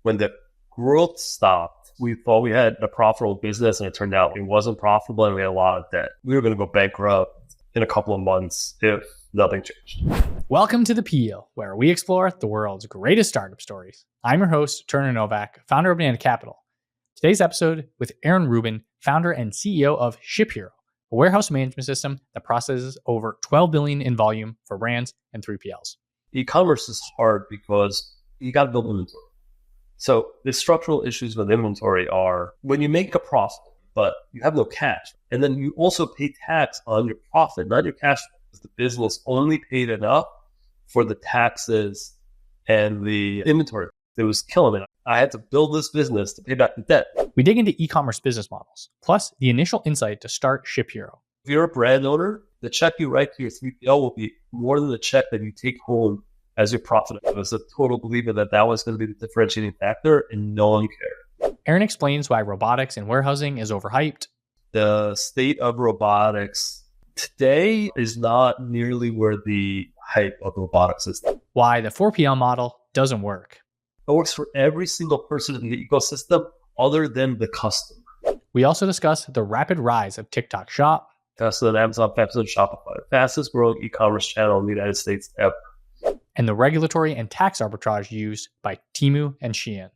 When the growth stopped, we thought we had a profitable business, and it turned out it wasn't profitable, and we had a lot of debt. We were going to go bankrupt in a couple of months if nothing changed. Welcome to The Peel, where we explore the world's greatest startup stories. I'm your host, Turner Novak, founder of Banana Capital. Today's episode with Aaron Rubin, founder and CEO of ShipHero, a warehouse management system that processes over $12 billion in volume for brands and 3PLs. E-commerce is hard because you got to build inventory. So the structural issues with inventory are when you make a profit, but you have no cash, and then you also pay tax on your profit, not your cash, because the business only paid enough for the taxes and the inventory. It was killing me. I had to build this business to pay back the debt. We dig into e-commerce business models, plus the initial insight to start ShipHero. If you're a brand owner, the check you write to your 3PL will be more than the check that you take home as your profit. I was a total believer that that was going to be the differentiating factor, and no one cared. Aaron explains why robotics and warehousing is overhyped. The state of robotics today is not nearly where the hype of robotics is. Why the 4PL model doesn't work. It works for every single person in the ecosystem other than the customer. We also discuss the rapid rise of TikTok Shop. Faster than Amazon, faster than Shopify. The fastest growing e-commerce channel in the United States ever. And the regulatory and tax arbitrage used by Temu and Shein.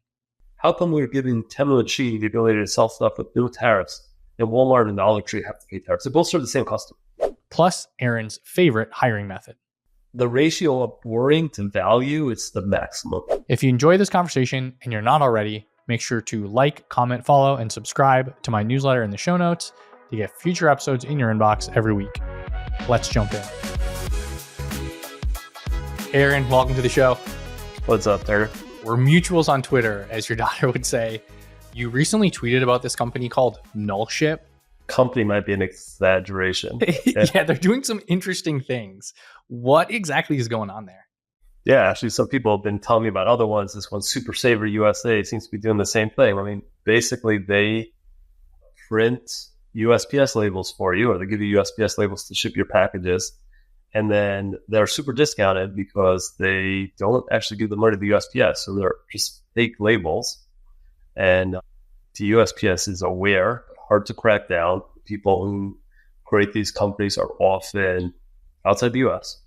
How come we're giving Temu and Shein the ability to sell stuff with no tariffs, and Walmart and Dollar Tree have to pay tariffs? They both serve the same customer. Plus Aaron's favorite hiring method. The ratio of boring to value is the maximum. If you enjoy this conversation and you're not already, make sure to like, comment, follow, and subscribe to my newsletter in the show notes to get future episodes in your inbox every week. Let's jump in. Aaron, welcome to the show. What's up, Turner? We're mutuals on Twitter, as your daughter would say. You recently tweeted about this company called Nullship. Company might be an exaggeration. Yeah, they're doing some interesting things. What exactly is going on there? Yeah, actually, some people have been telling me about other ones. This one, Super Saver USA, seems to be doing the same thing. I mean, basically, they print USPS labels for you, or they give you USPS labels to ship your packages. And then they're super discounted because they don't actually give the money to the USPS. So they're just fake labels. And the USPS is aware, hard to crack down. People who create these companies are often outside the US.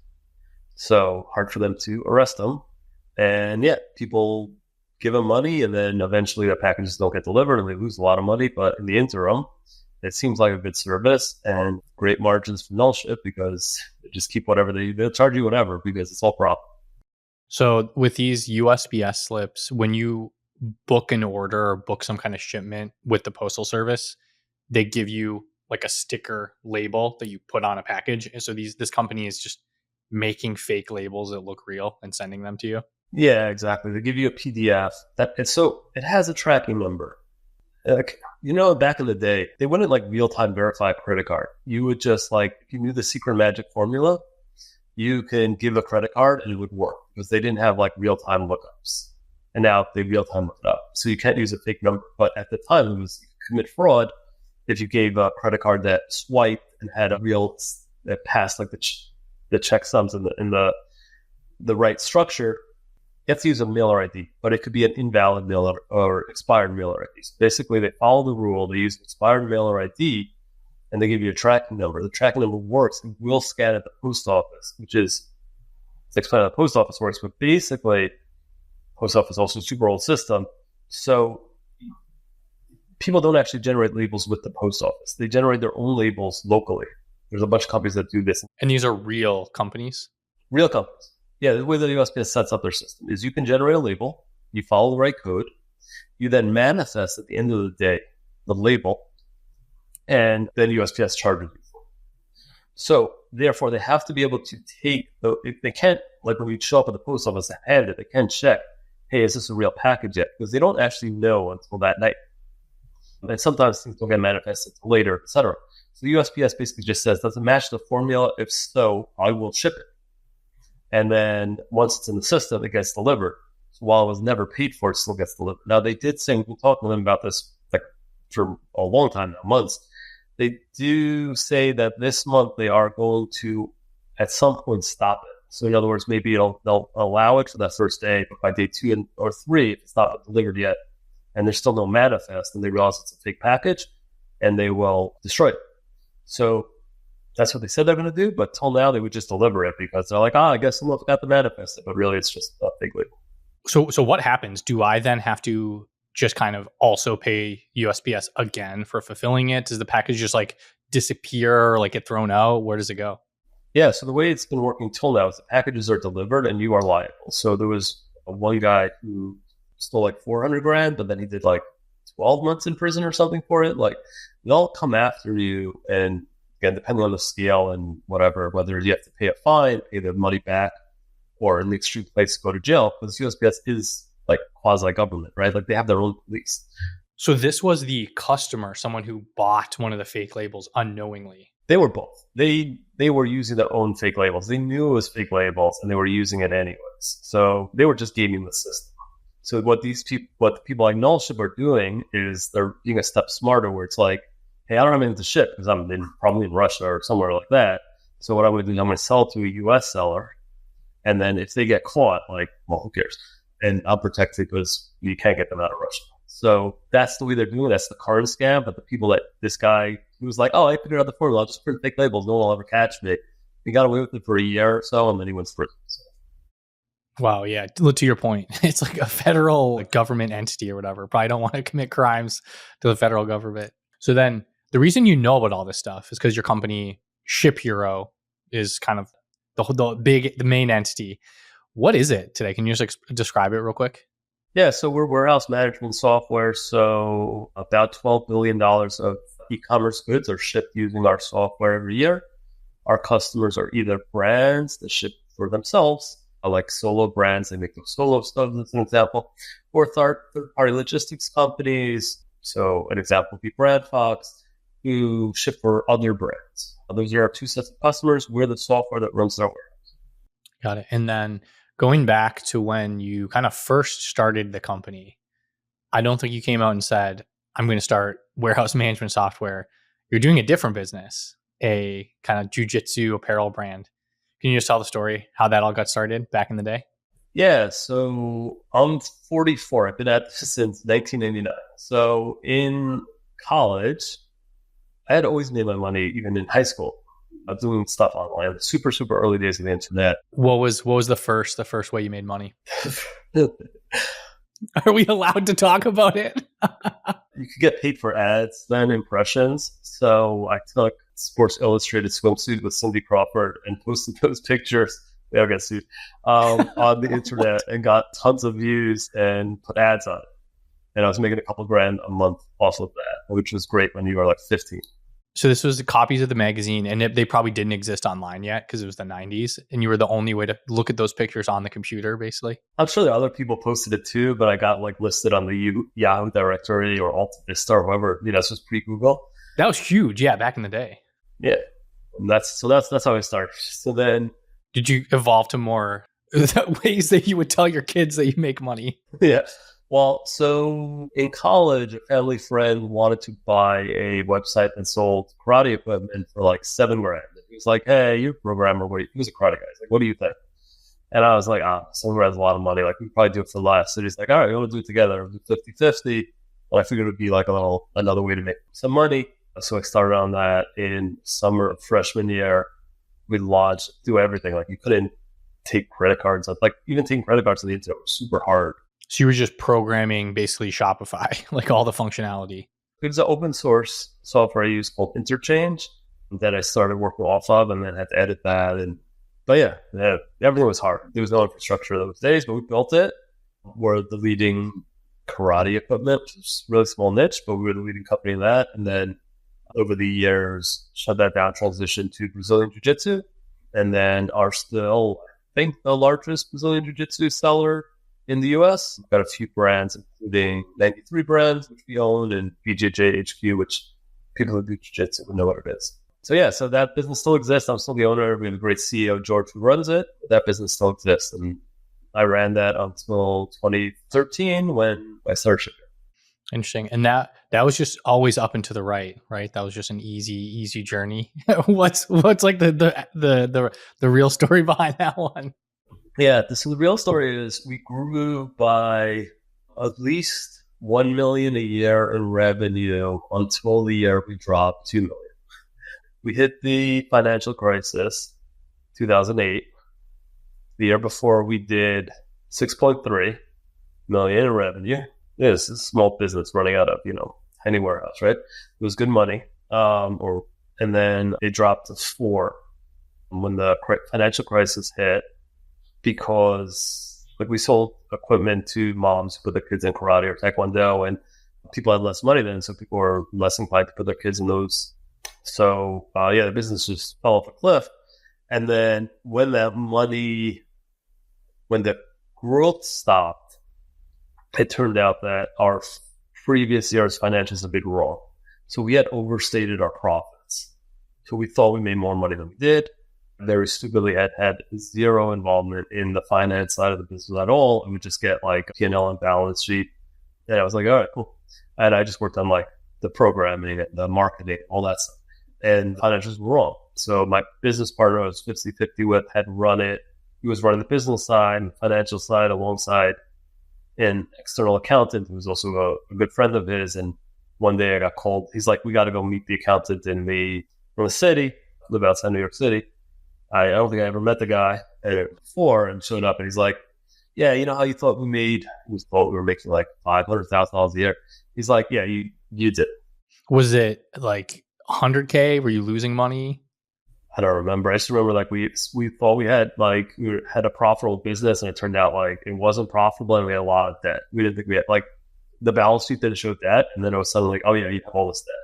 So hard for them to arrest them. And yeah, people give them money, and then eventually the packages don't get delivered and they lose a lot of money. But in the interim, it seems like a good service and great margins for Nullship because they just keep whatever they'll charge you whatever because it's all profit. So with these USPS slips, when you book an order or book some kind of shipment with the postal service, they give you like a sticker label that you put on a package. And so this company is just making fake labels that look real and sending them to you. Yeah, exactly. They give you a PDF it has a tracking number. Like, back in the day, they wouldn't like real-time verify a credit card. You would just if you knew the secret magic formula, you can give a credit card and it would work because they didn't have like real-time lookups. And now they real-time look it up. So you can't use a fake number. But at the time, it was you could commit fraud if you gave a credit card that swiped and had that passed like the checksums in the right structure. You have to use a mailer ID, but it could be an invalid mailer or expired mailer ID. So basically, they follow the rule. They use expired mailer ID, and they give you a tracking number. The tracking number works. It will scan at the post office, which is to explain how the post office works. But basically, post office is also a super old system. So people don't actually generate labels with the post office. They generate their own labels locally. There's a bunch of companies that do this. And these are real companies? Real companies. Yeah, the way the USPS sets up their system is you can generate a label, you follow the right code, you then manifest at the end of the day the label, and then USPS charges you for it. So therefore, they have to be able to take they can't, like when you show up at the post office and hand it, they can't check, hey, is this a real package yet? Because they don't actually know until that night. And sometimes things don't get manifested until later, etc. So the USPS basically just says, does it match the formula? If so, I will ship it. And then once it's in the system, it gets delivered. So while it was never paid for, it still gets delivered. Now, they did say, we'll talk to them about this for a long time now, months. They do say that this month they are going to, at some point, stop it. So in other words, maybe they'll allow it for that first day, but by day 2 or 3, if it's not delivered yet, and there's still no manifest, and they realize it's a fake package, and they will destroy it. So that's what they said they're going to do, but till now they would just deliver it because they're like, I guess someone forgot to manifest it, but really it's just a fake label. So what happens? Do I then have to just kind of also pay USPS again for fulfilling it? Does the package just like disappear or like get thrown out? Where does it go? Yeah, so the way it's been working till now is the packages are delivered and you are liable. So there was one guy who stole like 400 grand, but then he did like 12 months in prison or something for it. Like they'll come after you, and again, depending on the scale and whatever, whether you have to pay a fine, pay the money back, or in the extreme place, go to jail, because USPS is like quasi-government, right? Like they have their own police. So this was the customer, someone who bought one of the fake labels unknowingly. They were both. They were using their own fake labels. They knew it was fake labels, and they were using it anyways. So they were just gaming the system. So what the people like Nullship are doing is they're being a step smarter, where it's like, hey, I don't have anything to ship because I'm probably in Russia or somewhere like that. So what I'm going to do is I'm going to sell to a U.S. seller, and then if they get caught, like, well, who cares? And I'll protect it because you can't get them out of Russia. So that's the way they're doing it. That's the current scam. But the people that this guy, he was like, I figured out the formula. I'll just print fake labels. No one will ever catch me. He got away with it for a year or so, and then he went to prison. So. Wow, yeah. To your point, it's like a federal government entity or whatever. Probably don't want to commit crimes to the federal government. So then the reason you know about all this stuff is because your company, ShipHero, is kind of the main entity. What is it today? Can you just describe it real quick? Yeah, so we're warehouse management software. So about $12 billion of e-commerce goods are shipped using our software every year. Our customers are either brands that ship for themselves, like solo brands, they make those solo stuff, as an example, or third-party logistics companies. So an example would be Brand Fox, who ship for other brands. Those are our two sets of customers. We're the software that runs their warehouse. Got it. And then going back to when you kind of first started the company, I don't think you came out and said, I'm going to start warehouse management software. You're doing a different business, a kind of Jiu-Jitsu apparel brand. Can you just tell the story, how that all got started back in the day? Yeah, so I'm 44. I've been at this since 1999. So in college, I had always made my money, even in high school. I was doing stuff online, super, super early days of the internet. What was the first way you made money? Are we allowed to talk about it? You could get paid for ads, then impressions. So I took Sports Illustrated swimsuit with Cindy Crawford and posted those pictures. We all got sued on the internet and got tons of views and put ads on it. And I was making a couple grand a month off of that, which was great when you were like 15. So this was the copies of the magazine, and they probably didn't exist online yet because it was the 90s, and you were the only way to look at those pictures on the computer, basically. I'm sure that other people posted it too, but I got like listed on the Yahoo directory or Alta Vista or whoever. This was pre-Google. That was huge, yeah, back in the day. Yeah, and that's how I started. So then, did you evolve to more ways that you would tell your kids that you make money? Yeah. Well, so in college, a family friend wanted to buy a website that sold karate equipment for like $7,000. He was like, "Hey, you're a programmer." He was a karate guy. He's like, "What do you think?" And I was like, $7,000 is a lot of money. Like, we could probably do it for less. So he's like, "All right, we want to do it together. We'll do 50-50. Well, I figured it would be like another way to make some money. So I started on that in summer of freshman year. We launched, do everything. Like, you couldn't take credit cards. Like, even taking credit cards on the internet was super hard. So you were just programming basically Shopify, like all the functionality. It's an open source software I use called Interchange that I started working off of, and then had to edit that. But yeah, everything was hard. There was no infrastructure those days, but we built it. We're the leading karate equipment, which is a really small niche, but we were the leading company in that. And then over the years, shut that down, transitioned to Brazilian Jiu-Jitsu, and then are still, I think, the largest Brazilian Jiu-Jitsu seller in the US. We've got a few brands, including 93 brands, which we own, and BJJ HQ, which people who do Jiu-Jitsu would know what it is. So yeah, so that business still exists. I'm still the owner. We have a great CEO, George, who runs it. That business still exists. And I ran that until 2013 when I started shipping. Interesting. And that was just always up and to the right, right? That was just an easy journey. what's like the real story behind that one? Yeah, so the real story is we grew by at least 1 million a year in revenue until the year we dropped 2 million. We hit the financial crisis, 2008. The year before we did 6.3 million in revenue. This is a small business running out of, tiny warehouse, right? It was good money. And then it dropped to 4 when the financial crisis hit, because we sold equipment to moms who put their kids in karate or taekwondo, and people had less money then, so people were less inclined to put their kids in those. So the business just fell off a cliff. And then when the growth stopped, it turned out that our previous year's financials had been wrong. So we had overstated our profits. So we thought we made more money than we did. Very stupidly had zero involvement in the finance side of the business at all. And we just get a P&L and balance sheet. And I was like, all right, cool. And I just worked on the programming and the marketing, all that stuff. And financials were wrong. So my business partner I was 50-50 with had run it. He was running the business side and the financial side alongside an external accountant who was also a good friend of his. And one day I got called. He's like, we got to go meet the accountant in the city. I live outside New York City. I don't think I ever met the guy before, and showed up, and he's like, yeah, you know how you thought we thought we were making $500,000 a year. He's like, yeah, you did. Was it 100K? Were you losing money? I don't remember. I just remember we thought we had had a profitable business, and it turned out it wasn't profitable, and we had a lot of debt. We didn't think we had the balance sheet didn't show debt, and then it was suddenly oh yeah, you have all this debt.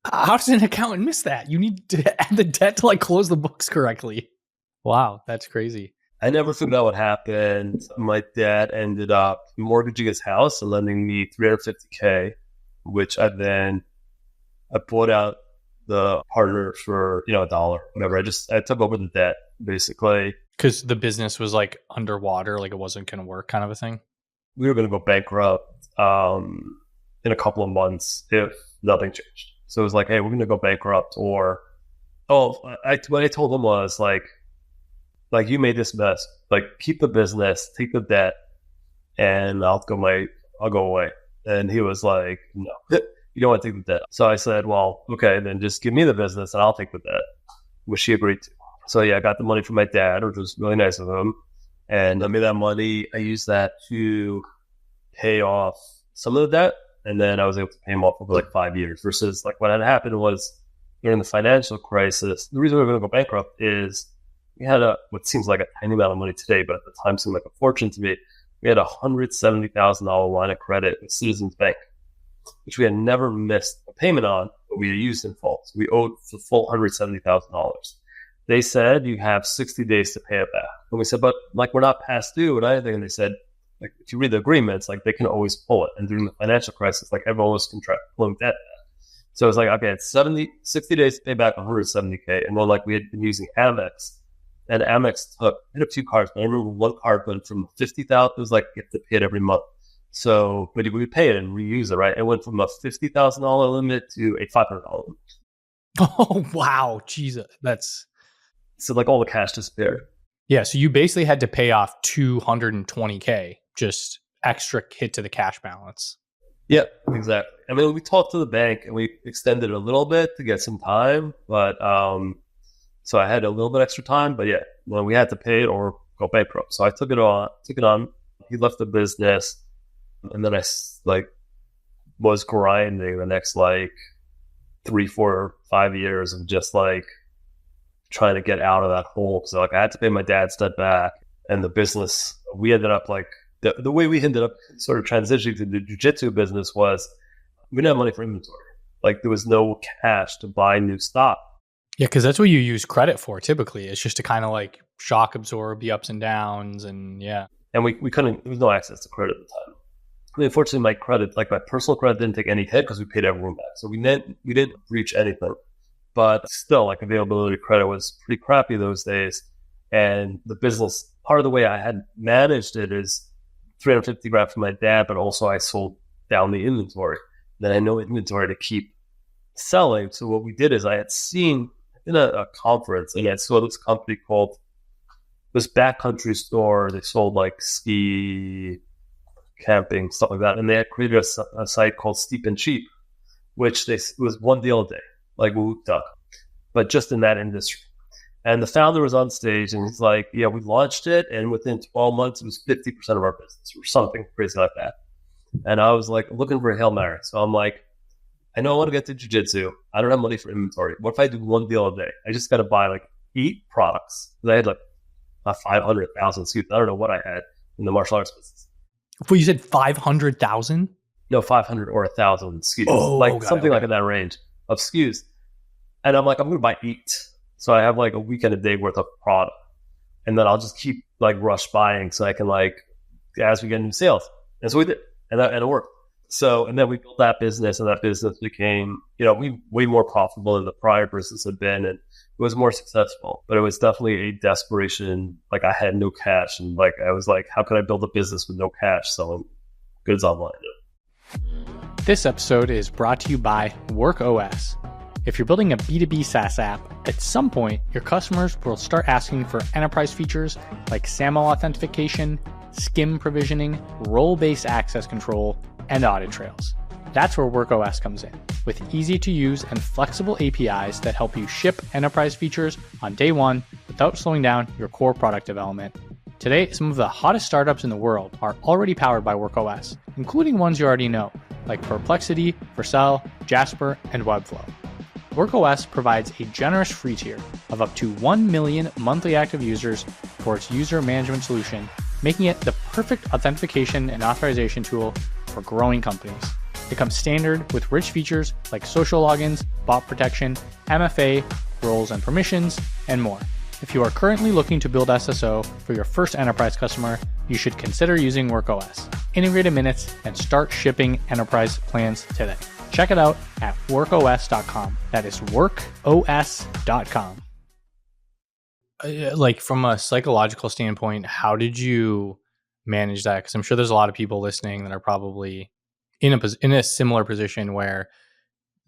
How does an accountant miss that? You need to add the debt to close the books correctly. Wow, that's crazy. I never figured out what happened. My dad ended up mortgaging his house and lending me $350K, which I bought out the partner for $1, whatever. I took over the debt basically because the business was underwater, it wasn't going to work, kind of a thing. We were going to go bankrupt in a couple of months if nothing changed. So it was hey, we're going to go bankrupt, or what I told him was you made this mess. Keep the business, take the debt, and I'll go away. And he was like, no. You don't want to take the debt. So I said, well, okay, then just give me the business and I'll take the debt, which he agreed to. So yeah, I got the money from my dad, which was really nice of him. And I made that money. I used that to pay off some of the debt. And then I was able to pay him off over 5 years versus what had happened was during the financial crisis, the reason we were going to go bankrupt is we had what seems like a tiny amount of money today, but at the time seemed like a fortune to me. We had a $170,000 line of credit with Citizens Bank, which we had never missed a payment on, but we had used in full. So we owed the full $170,000. They said you have 60 days to pay it back. And we said, but we're not past due or anything. And they said, if you read the agreements, they can always pull it. And during the financial crisis, everyone was pulling debt back. So it was okay, it's 60 days to pay back $170K. And we had been using Amex. And Amex hit up 2 cards. But I remember one card went from $50,000, it was you have to pay it every month. So, but we pay it and reuse it, right? It went from a $50,000 limit to a $500 limit. Oh, wow. Jesus. So all the cash disappeared. Yeah. So you basically had to pay off $220K, just extra hit to the cash balance. Yeah, exactly. I mean, we talked to the bank and we extended a little bit to get some time, but so I had a little bit extra time, but yeah, we had to pay it or go bankrupt. So I took it on. He left the business. And then I was grinding the next 3, 4, 5 years of just trying to get out of that hole. So I had to pay my dad's debt back, and the business, we ended up the way we ended up sort of transitioning to the Jiu-Jitsu business was we didn't have money for inventory. There was no cash to buy new stock. Yeah, because that's what you use credit for typically. It's just to kind of shock absorb the ups and downs, and yeah. And we couldn't. There was no access to credit at the time. I mean, unfortunately, my credit, my personal credit, didn't take any hit because we paid everyone back. So we didn't breach anything, but still, availability of credit was pretty crappy those days. And the business, part of the way I had managed it is $350 grand from my dad, but also I sold down the inventory. Then I had no inventory to keep selling. So what we did is I had seen in a conference, and I saw this company called this backcountry store. They sold like ski, camping, stuff like that. And they had created a site called Steep and Cheap, which was one deal a day, like Woo Duck, but just in that industry. And the founder was on stage and he's like, yeah, we launched it. And within 12 months, it was 50% of our business or something crazy like that. And I was like looking for a Hail Mary. So I'm like, I know I want to get to Jiu-Jitsu. I don't have money for inventory. What if I do one deal a day? I just got to buy like 8 products. I had like 500,000 SKUs. I don't know what I had in the martial arts business. Well, you said 500,000? No, 500 or 1,000 SKUs. Something like in that range of SKUs. And I'm like, I'm going to buy 8. So I have like a week and a day worth of product. And then I'll just keep like rush buying so I can like, as we get new sales. And so we did. And it worked. So, and then we built that business, and that business became, way more profitable than the prior business had been. And it was more successful, but it was definitely a desperation. Like I had no cash, and like, I was like, how can I build a business with no cash selling goods online? This episode is brought to you by WorkOS. If you're building a B2B SaaS app, at some point, your customers will start asking for enterprise features like SAML authentication, SCIM provisioning, role-based access control, and audit trails. That's where WorkOS comes in, with easy-to-use and flexible APIs that help you ship enterprise features on day one without slowing down your core product development. Today, some of the hottest startups in the world are already powered by WorkOS, including ones you already know, like Perplexity, Vercel, Jasper, and Webflow. WorkOS provides a generous free tier of up to 1 million monthly active users for its user management solution, making it the perfect authentication and authorization tool for growing companies. It comes standard with rich features like social logins, bot protection, MFA, roles and permissions, and more. If you are currently looking to build SSO for your first enterprise customer, you should consider using WorkOS. Integrated minutes and start shipping enterprise plans today. Check it out at workos.com. That is workos.com. Like from a psychological standpoint, how did you manage that? Because I'm sure there's a lot of people listening that are probably in a similar position where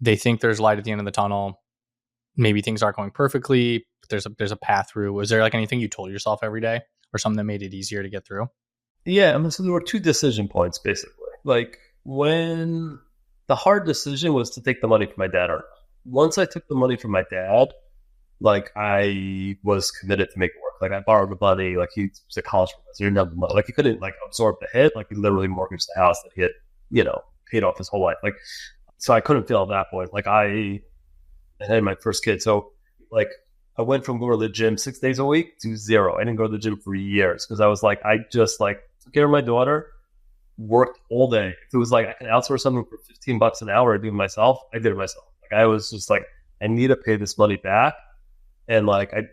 they think there's light at the end of the tunnel. Maybe things aren't going perfectly, but there's a path through. Was there like anything you told yourself every day or something that made it easier to get through? Yeah, so there were 2 decision points basically. Like when the hard decision was to take the money from my dad. Or once I took the money from my dad, like I was committed to make it work. Like I borrowed the money. Like he was a college professor. He didn't have the money. Like he couldn't like absorb the hit. Like he literally mortgaged the house that he had, paid off his whole life. Like, so I couldn't fail at that point. Like I had my first kid. So like I went from going to the gym 6 days a week to 0. I didn't go to the gym for years because I was like, I just like took care of my daughter, worked all day. If it was like I can outsource something for $15 an hour, I do it myself. I did it myself. Like I was just like, I need to pay this money back. And like, I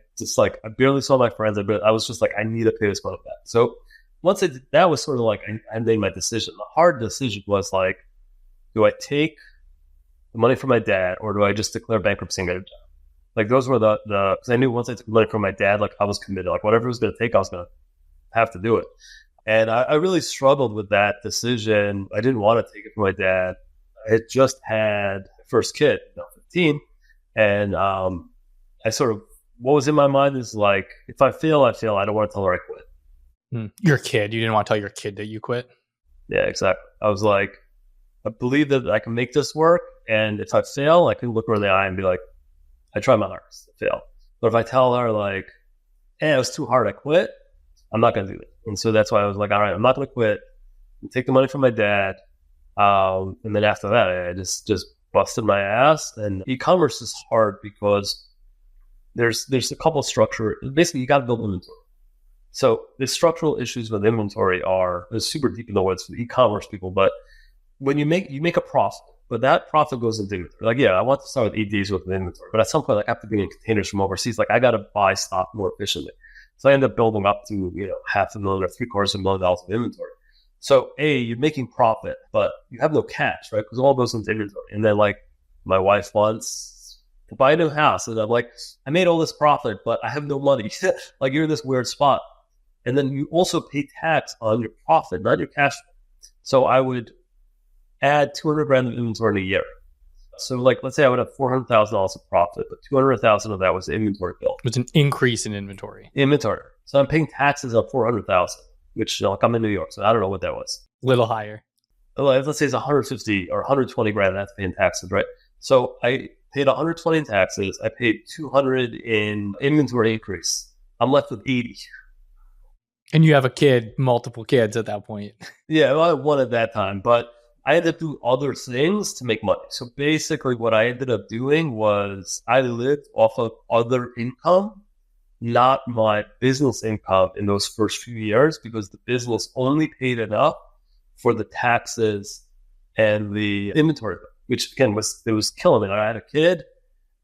barely saw my friends. I was just like, I need to pay this money back. So once I did, that was sort of like, I made my decision. The hard decision was like, do I take the money from my dad or do I just declare bankruptcy and get a job? Like those were because I knew once I took the money from my dad, like I was committed. Like whatever it was going to take, I was going to have to do it. And I really struggled with that decision. I didn't want to take it from my dad. I had just had my first kid, 15. And I sort of, what was in my mind is like, if I fail, I fail. I don't want to tell her I quit. Your kid, you didn't want to tell your kid that you quit? Yeah, exactly. I was like, I believe that I can make this work. And if I fail, I can look her in the eye and be like, I tried my hardest to fail. But if I tell her like, it was too hard, I quit, I'm not going to do it. And so that's why I was like, all right, I'm not going to quit. Take the money from my dad. And then after that, I just busted my ass. And e-commerce is hard because there's a couple of structure. Basically, you got to build inventory. So the structural issues with inventory are super deep in the woods for the e-commerce people. But when you make a profit, but that profit goes into inventory. Like, yeah, I want to start with 8 days worth of inventory. But at some point, like, I have to bring in containers from overseas. Like, I got to buy stock more efficiently. So I end up building up to, $500,000 or $750,000 of inventory. So you're making profit, but you have no cash, right? Because all goes into inventory. And then like my wife wants to buy a new house. And I'm like, I made all this profit, but I have no money. Like you're in this weird spot. And then you also pay tax on your profit, not your cash flow. So I would, add 200 grand of inventory in a year. So like, let's say I would have $400,000 of profit, but 200,000 of that was inventory bill. It's an increase in inventory. So I'm paying taxes of 400,000, which like I'm in New York, so I don't know what that was. Little higher. Let's say it's 150 or 120 grand I have to pay in taxes, right? So I paid 120 in taxes. I paid 200 in inventory increase. I'm left with 80. And you have a kid, multiple kids at that point. Yeah, well, I had one at that time, but I ended up doing other things to make money. So basically what I ended up doing was I lived off of other income, not my business income in those first few years, because the business only paid enough for the taxes and the inventory, which again was killing me. I had a kid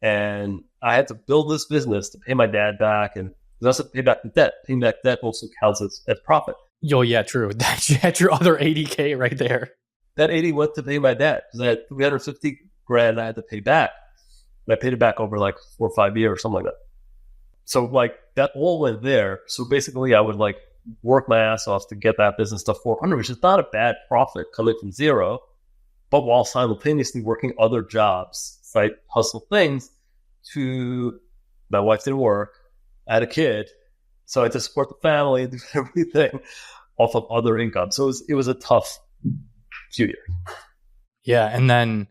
and I had to build this business to pay my dad back and also pay back the debt. Paying back debt also counts as profit. Yo, yeah, true. That's your other 80K right there. That 80 went to pay my debt because I had 350 grand I had to pay back. And I paid it back over like 4 or 5 years or something like that. So like that all went there. So basically I would like work my ass off to get that business to 400, which is not a bad profit coming from zero, but while simultaneously working other jobs, side hustle things to my wife didn't work. I had a kid. So I had to support the family and do everything off of other income. So it was a tough few years. Yeah. And then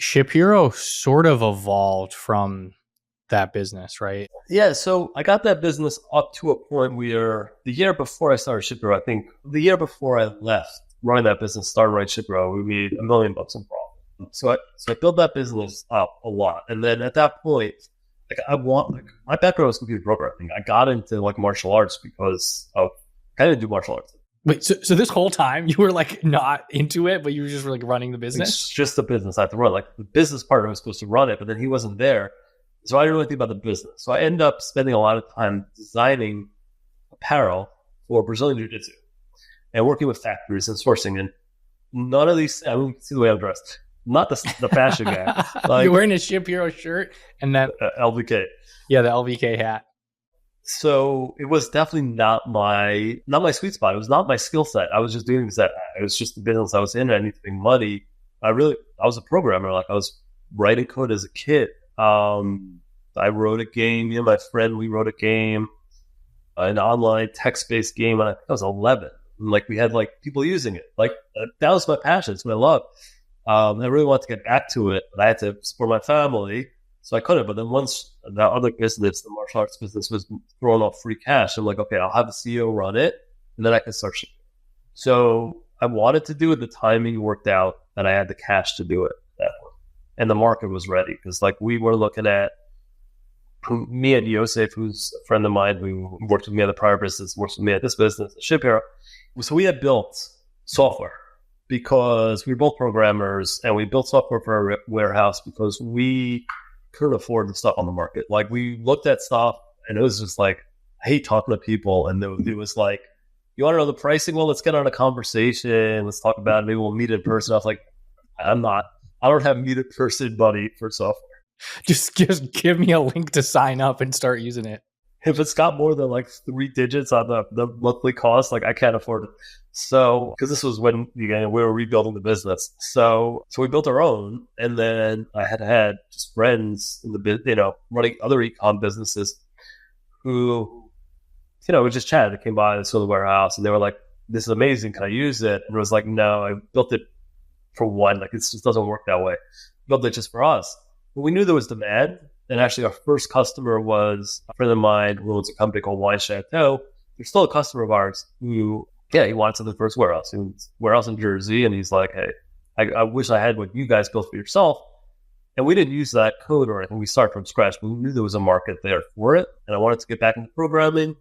ShipHero sort of evolved from that business, right? Yeah. So I got that business up to a point where the year before I started ShipHero, I think the year before I left running that business, started running ShipHero, we made $1 million in profit. So I built that business up a lot. And then at that point, my background was computer programming. I got into like martial arts because I didn't do martial arts. Wait, so this whole time you were like not into it, but you were just like running the business? It's just the business I had to run. Like the business partner was supposed to run it, but then he wasn't there. So I didn't know anything about the business. So I ended up spending a lot of time designing apparel for Brazilian Jiu-Jitsu and working with factories and sourcing. And none of these, I mean, you can see the way I'm dressed. Not the fashion guy. Like, you're wearing a ShipHero shirt and that LVK. Yeah, the LVK hat. So it was definitely not my sweet spot. It was not my skill set. I was just doing that. It was just the business I was in. I needed to make money. I was a programmer. Like I was writing code as a kid. I wrote a game. Me and my friend, we wrote a game, an online text-based game. And I was 11. And like we had like people using it. Like that was my passion. It's what I love. I really wanted to get back to it, but I had to support my family, so I couldn't. But then once that other business, the martial arts business, was throwing off free cash, I'm like, okay, I'll have a CEO run it, and then I can start shipping. So I wanted to do it. The timing worked out that I had the cash to do it that way, and the market was ready because, like, we were looking at me and Yosef, who's a friend of mine who worked with me at the prior business, works with me at this business, at ShipHero. So we had built software, because we were both programmers and we built software for our warehouse because we couldn't afford the stuff on the market. Like we looked at stuff and it was just like, I hate talking to people. And it was like, you want to know the pricing? Well, let's get on a conversation. Let's talk about it. Maybe we'll meet in person. I was like, I don't have meet in person money for software. Just give me a link to sign up and start using it. If it's got more than like 3 digits on the monthly cost, like I can't afford it. So, because this was when we were rebuilding the business. So we built our own, and then I had just friends in the running other ecom businesses who, we just chatted. They came by and saw the warehouse, and they were like, "This is amazing. Can I use it?" And it was like, "No, I built it for one. Like it just doesn't work that way. I built it just for us." But we knew there was demand. And actually, our first customer was a friend of mine who owns a company called Wine Chateau. They're still a customer of ours who, he wanted something for his warehouse. He was warehouse in Jersey, and he's like, "Hey, I wish I had what you guys built for yourself." And we didn't use that code or anything. We started from scratch, but we knew there was a market there for it. And I wanted to get back into programming.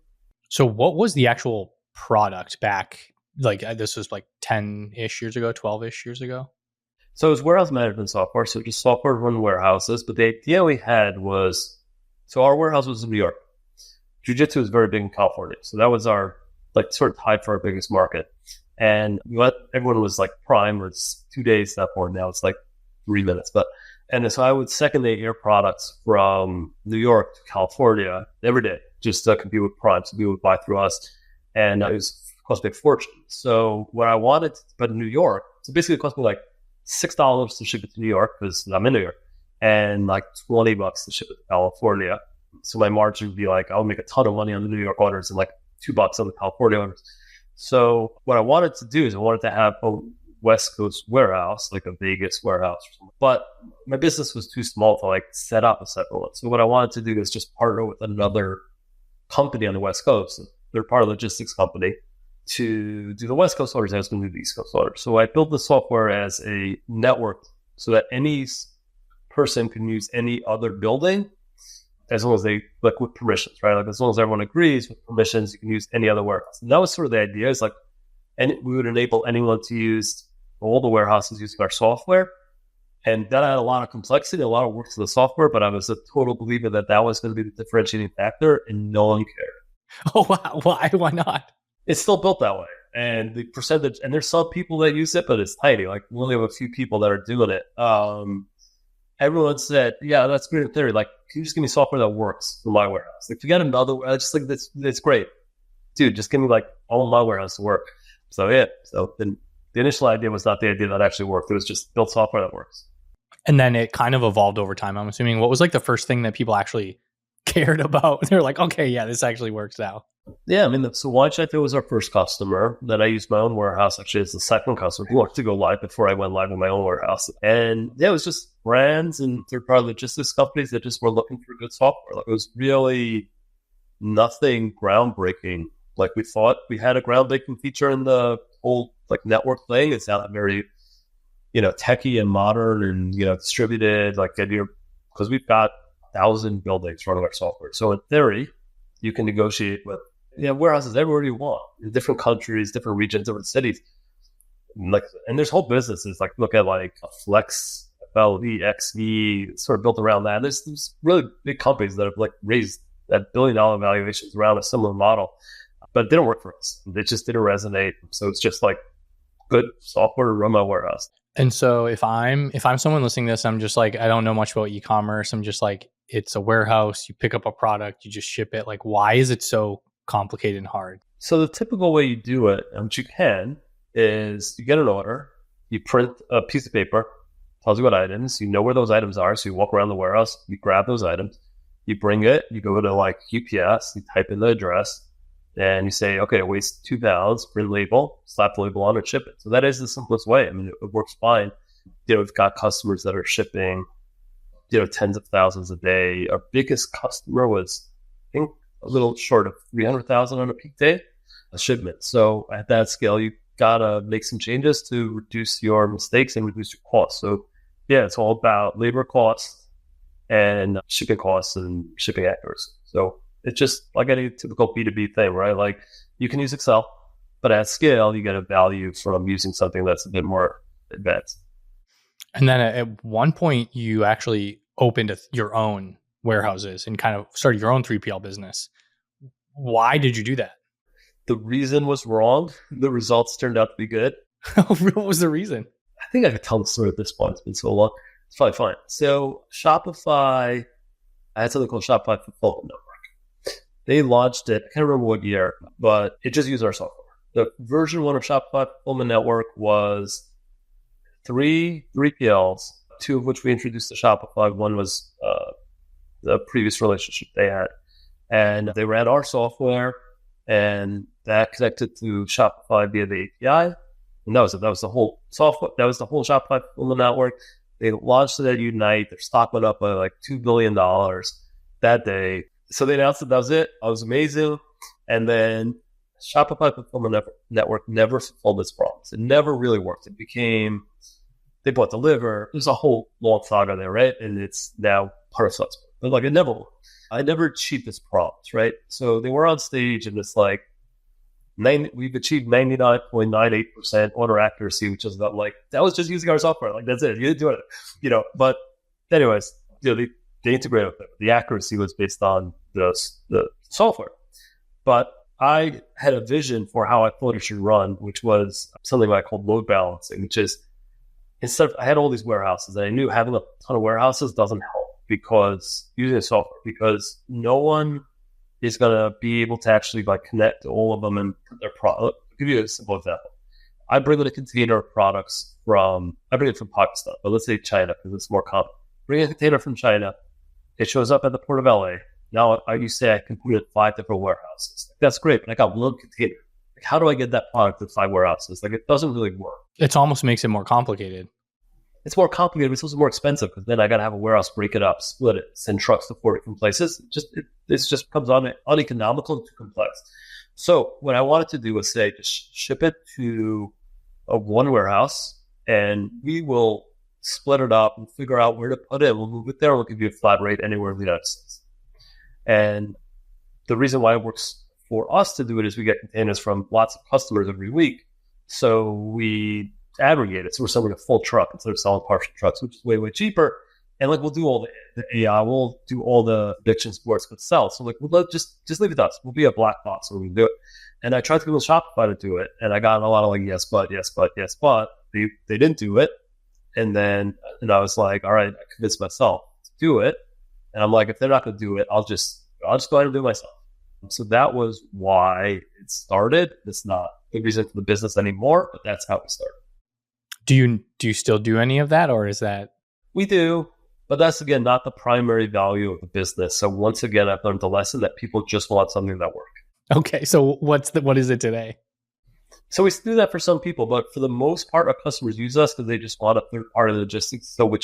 So what was the actual product back? Like this was like 10-ish years ago, 12-ish years ago? So it was warehouse management software, so just software to run warehouses. But the idea we had was, so our warehouse was in New York. Jiu-Jitsu is very big in California. So that was our, like, sort of tied for our biggest market. And everyone was like Prime, or it's 2 days at that point. Now it's like 3 minutes. And so I would second-day air products from New York to California every day, just to compete with Prime. So people would buy through us. And it cost me a fortune. So what I wanted, but in New York, so basically it cost me like $6 to ship it to New York because I'm in New York, and like $20 to ship it to California. So my margin would be like, I'll make a ton of money on the New York orders and like $2 on the California orders. So what I wanted to do is I wanted to have a West Coast warehouse, like a Vegas warehouse or something. But my business was too small to like set up a separate one. So what I wanted to do is just partner with another company on the West Coast, they're part of a logistics company, to do the West Coast orders. I was going to do the East Coast orders. So I built the software as a network so that any person can use any other building as long as they, like with permissions, right? Like as long as everyone agrees with permissions, you can use any other warehouse. And that was sort of the idea, is like, and we would enable anyone to use all the warehouses using our software. And that had a lot of complexity, a lot of work to the software, but I was a total believer that that was going to be the differentiating factor, and no one cared. Oh, wow. Why? Why not? It's still built that way. And the percentage, and there's some people that use it, but it's tiny. Like we only have a few people that are doing it. Everyone said, yeah, that's great in theory. Like, can you just give me software that works for my warehouse? Like, forget another, I just think that's great. Dude, just give me like all of my warehouse to work. So yeah, so then the initial idea was not the idea that actually worked. It was just build software that works. And then it kind of evolved over time, I'm assuming. What was like the first thing that people actually cared about? They're like, okay, yeah, this actually works now. Yeah, I mean, so WineChef was our first customer. Then I used my own warehouse, actually, as the second customer who wanted to go live before I went live in my own warehouse. And yeah, it was just brands and third-party logistics companies that just were looking for good software. Like, it was really nothing groundbreaking. Like, we thought we had a groundbreaking feature in the whole like network thing. It's not very, techie and modern and, distributed, like idea, because we've got 1,000 buildings running our software. So in theory, you can negotiate with warehouses everywhere you want, in different countries, different regions, different cities. And there's whole businesses, like look at like a Flex, FLE, XV, sort of built around that. There's really big companies that have like raised that $1 billion valuations around a similar model, but it didn't work for us. It just didn't resonate. So it's just like good software to run my warehouse. And so if I'm someone listening to this, I'm just like, I don't know much about e-commerce. I'm just like, it's a warehouse, you pick up a product, you just ship it. Like, why is it so complicated and hard? So the typical way you do it, which you can, is you get an order, you print a piece of paper, tells you what items, you know where those items are. So you walk around the warehouse, you grab those items, you bring it, you go to like UPS, you type in the address, and you say, okay, it weighs 2 pounds, print label, slap the label on and ship it. So that is the simplest way. I mean, it works fine. We've got customers that are shipping, tens of thousands a day. Our biggest customer was, I think, a little short of 300,000 on a peak day, a shipment. So at that scale, you gotta make some changes to reduce your mistakes and reduce your costs. So yeah, it's all about labor costs and shipping costs and shipping accuracy. So it's just like any typical B2B thing, right? Like you can use Excel, but at scale, you get a value from using something that's a bit more advanced. And then at one point, you actually opened your own warehouses and kind of started your own 3PL business. Why did you do that? The reason was wrong. The results turned out to be good. What was the reason? I think I could tell the story at this point. It's been so long. It's probably fine. So Shopify, I had something called Shopify Fulfillment Network. They launched it, I can't remember what year, but it just used our software. The version 1 of Shopify Fulfillment Network was 3 3PLs, 2 of which we introduced to Shopify. One was the previous relationship they had. And they ran our software, and that connected to Shopify via the API. And that was it. That was the whole software. That was the whole Shopify Fulfillment Network. They launched it at Unite. Their stock went up by like $2 billion that day. So they announced that was it. I was amazing. And then Shopify Fulfillment Network never fulfilled its promise. It never really worked. It became, they bought Deliver. There's a whole long saga there, right? And it's now part of Salesforce. But like it never worked. I never achieved this promise, right? So they were on stage and it's like, we've achieved 99.98% order accuracy, which is not like, that was just using our software. Like that's it. You didn't do it, But anyways, they integrated with it. The accuracy was based on the software. But I had a vision for how I thought it should run, which was something I called load balancing, which is instead of, I had all these warehouses and I knew having a ton of warehouses doesn't help because using the software, because no one is going to be able to actually like connect to all of them and put their product. I'll give you a simple example. I bring in a container of products I bring it from Pakistan, but let's say China because it's more common. Bring a container from China. It shows up at the port of LA. Now, you say I can put it in 5 different warehouses. That's great, but I got one container. Like, how do I get that product to 5 warehouses? Like, it doesn't really work. It almost makes it more complicated. It's more complicated, but it's also more expensive because then I got to have a warehouse, break it up, split it, send trucks to 4 different places. It just becomes uneconomical and too complex. So what I wanted to do was say, just ship it to one warehouse, and we will split it up and figure out where to put it. We'll move it there. We'll give you a flat rate anywhere in the United States. And the reason why it works for us to do it is we get containers from lots of customers every week. So we aggregate it. So we're selling a full truck instead of selling partial trucks, which is way, way cheaper. And like, we'll do all the AI, we'll do all the predictions where it's going to sell. So like, we'll just leave it to us. We'll be a black box when we do it. And I tried to get Shopify to do it. And I got a lot of like, yes, but. They didn't do it. And then I was like, all right, I convinced myself to do it. And I'm like, if they're not going to do it, I'll just go ahead and do it myself. So that was why it started. It's not the reason for the business anymore, but that's how it started. Do you still do any of that, or is that? We do, but that's again not the primary value of the business. So once again, I've learned the lesson that people just want something that works. Okay, so what is it today? So we do that for some people, but for the most part, our customers use us because they just want a third-party logistics. So we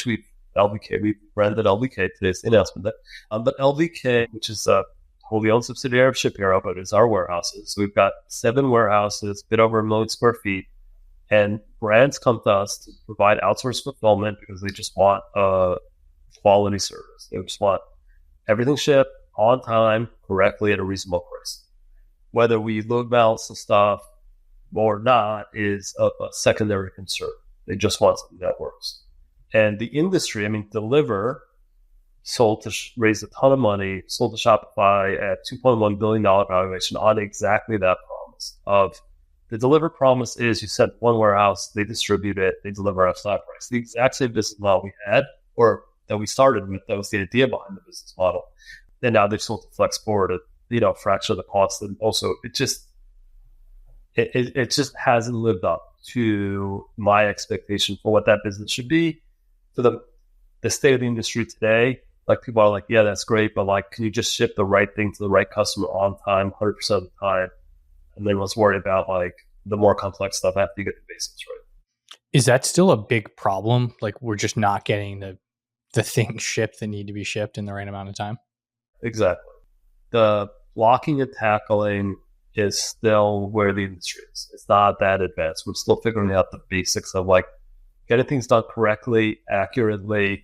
branded LVK today's announcement. But LVK, which is a wholly owned subsidiary of ShipHero, but it's our warehouses. So we've got 7 warehouses, a bit over 1 million square feet. And brands come to us to provide outsourced fulfillment because they just want a quality service. They just want everything shipped on time, correctly, at a reasonable price. Whether we load balance the stuff or not is a secondary concern. They just want something that works. And the industry, Deliver sold to raised a ton of money, sold to Shopify at $2.1 billion valuation on exactly that promise of the Deliver promise is you send one warehouse, they distribute it, they deliver at a flat price. The exact same business model we had, or that we started with, that was the idea behind the business model. And now they've sold to Flexport at a fraction of the cost. And also it just hasn't lived up to my expectation for what that business should be. For the state of the industry today, like, people are like, yeah, that's great, but like, can you just ship the right thing to the right customer on time, 100% of the time? And then let's worry about like the more complex stuff after you get the basics right. Is that still a big problem? Like, we're just not getting the things shipped that need to be shipped in the right amount of time? Exactly. The blocking and tackling is still where the industry is. It's not that advanced. We're still figuring out the basics of like getting things done correctly, accurately,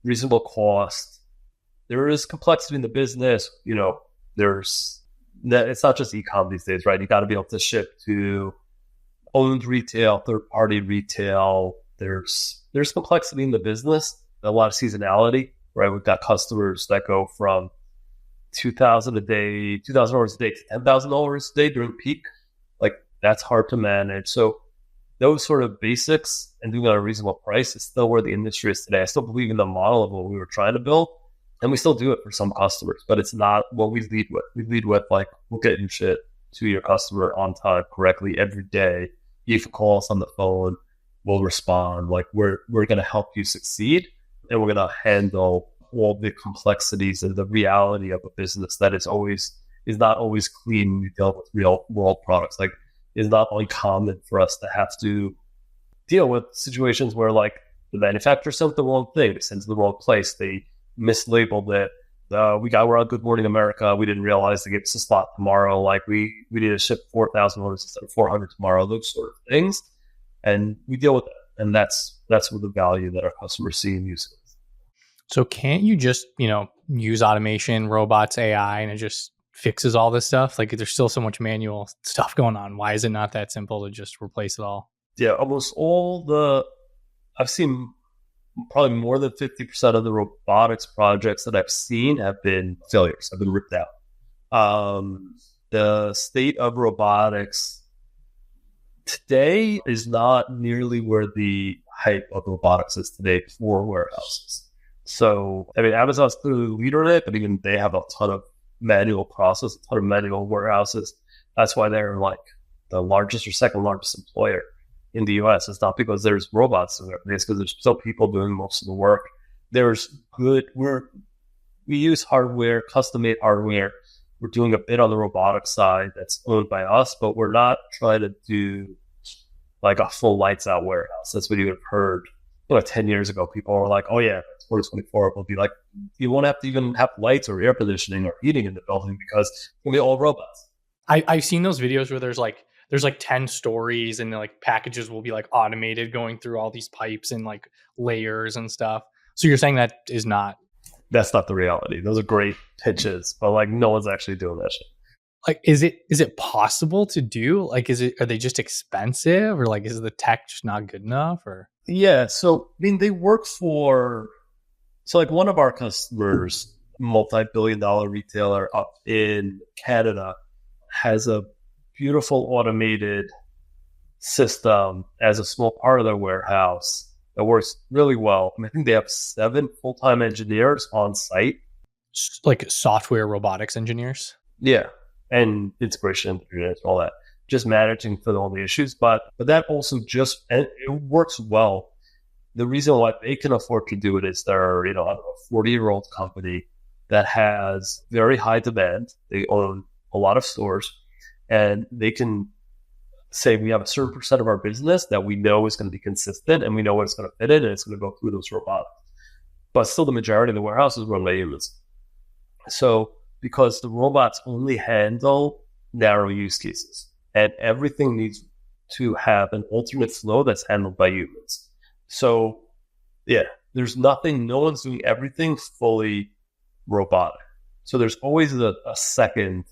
reasonable cost. There is complexity in the business. It's not just ecom these days, right? You got to be able to ship to owned retail, third-party retail. There's complexity in the business, a lot of seasonality, right? We've got customers that go from $2,000 a day to $10,000 a day during peak. Like, that's hard to manage. So those sort of basics and doing it at a reasonable price is still where the industry is today. I still believe in the model of what we were trying to build. And we still do it for some customers, but it's not what we lead with. We lead with like, we'll get your shit to your customer on time, correctly, every day. You can call us on the phone, we'll respond. Like, we're going to help you succeed, and we're going to handle all the complexities and the reality of a business that is not always clean when you deal with real world products. Like, it's not uncommon for us to have to deal with situations where like the manufacturer sent the wrong thing, they sent to the wrong place, they mislabeled it. We're on Good Morning America. We didn't realize they gave us a slot tomorrow. Like, we need to ship 4,000 orders instead of 400 tomorrow. Those sort of things, and we deal with that. And that's what the value that our customers see and use. So can't you just use automation, robots, AI, and it just fixes all this stuff? Like, there's still so much manual stuff going on. Why is it not that simple to just replace it all? Yeah, almost I've seen probably more than 50% of the robotics projects that I've seen have been failures, have been ripped out. The state of robotics today is not nearly where the hype of robotics is today for warehouses. So, Amazon's clearly the leader in it, but even they have a ton of manual process, a ton of manual warehouses. That's why they're like the largest or second largest employer. in the US. It's not because there's robots in there. It's because there's still people doing most of the work. We use hardware, custom-made hardware. We're doing a bit on the robotics side that's owned by us, but we're not trying to do like a full lights out warehouse. That's what you would have heard 10 years ago. People were like, oh yeah, 2024 will be like, you won't have to even have lights or air conditioning or heating in the building because it'll be all robots. I've seen those videos where there's like 10 stories and like packages will be like automated going through all these pipes and like layers and stuff. So you're saying that is not... That's not the reality. Those are great pitches, but like no one's actually doing that shit. Like, is it possible to do? Like, are they just expensive, or like, is the tech just not good enough? Or yeah, so I mean, they work for. So like one of our customers, multi-billion-dollar retailer up in Canada, has a beautiful automated system as a small part of their warehouse that works really well. I think they have 7 full-time engineers on site, like software robotics engineers. Yeah. And integration engineers, all that, just managing for all the issues. But that also and it works well. The reason why they can afford to do it is they're, a 40-year-old company that has very high demand. They own a lot of stores, and they can say we have a certain percent of our business that we know is going to be consistent, and we know what it's going to fit in, and it's going to go through those robots. But still, the majority of the warehouse is run by humans. So, because the robots only handle narrow use cases, and everything needs to have an alternate flow that's handled by humans. So, yeah, there's nothing, no one's doing everything fully robotic. So there's always a second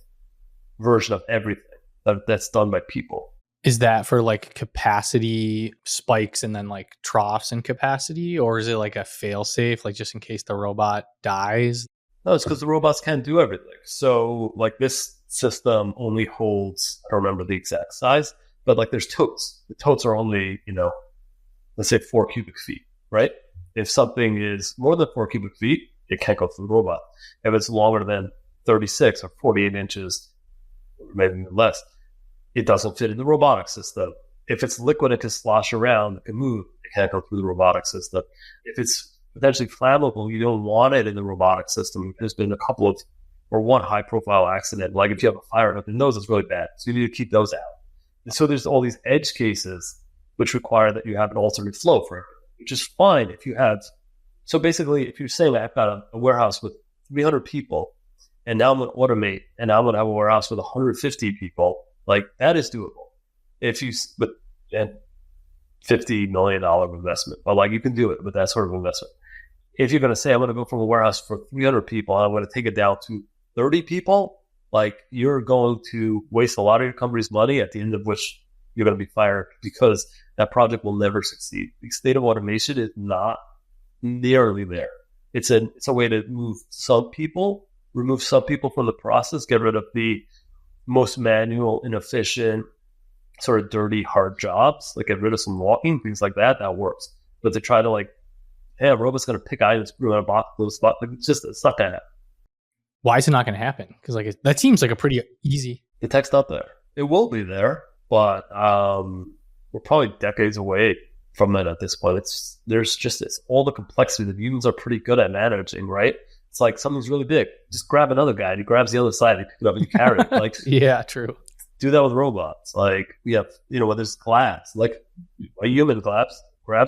version of everything that's done by people. Is that for like capacity spikes and then like troughs in capacity, or is it like a fail safe, like just in case the robot dies? No, it's because the robots can't do everything. So like this system only holds, I don't remember the exact size, but like there's totes. The totes are only, let's say 4 cubic feet, right? If something is more than 4 cubic feet, it can't go through the robot. If it's longer than 36 or 48 inches, or maybe less, it doesn't fit in the robotic system. If it's liquid, it can slosh around, it can move, it can't go through the robotic system. If it's potentially flammable, you don't want it in the robotic system. There's been a couple of, or one high profile accident, like if you have a fire up in those, it's really bad. So you need to keep those out. And so there's all these edge cases which require that you have an alternate flow for everything, which is fine if you have. So basically, if you're saying I've got a warehouse with 300 people, and now I'm going to automate, and now I'm going to have a warehouse with 150 people, like that is doable. If you, and $50 million investment, but like you can do it with that sort of investment. If you're going to say, I'm going to go from a warehouse for 300 people, and I'm going to take it down to 30 people, like you're going to waste a lot of your company's money, at the end of which you're going to be fired, because that project will never succeed. The state of automation is not nearly there. It's a way to remove some people from the process, get rid of the most manual, inefficient, sort of dirty, hard jobs, like get rid of some walking, things like that. That works. But to try to like, hey, a robot's going to pick items, put them in a box, spot, like it's not going to happen. Why is it not going to happen? Because like that seems like a pretty easy. The tech's not there. It will be there, but we're probably decades away from it at this point. It's all the complexity that humans are pretty good at managing, right? It's like something's really big. Just grab another guy, and he grabs the other side, and you pick it up and you carry it. Like, yeah, true. Do that with robots. Like we have, when there's glass, like a human grabs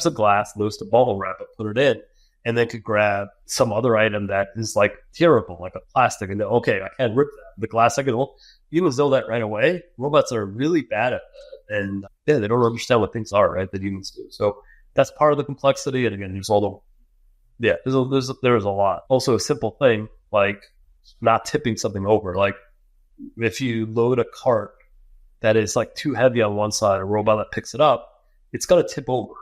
a glass, loose the bubble wrap it, put it in, and then could grab some other item that is like tearable, like a plastic, and okay, I can't rip that. The glass, humans know that right away. Robots are really bad at that, and they don't understand what things are, right, that humans do. So that's part of the complexity. And again, there's a lot. Also, a simple thing like not tipping something over. Like if you load a cart that is like too heavy on one side, a robot that picks it up, it's going to tip over.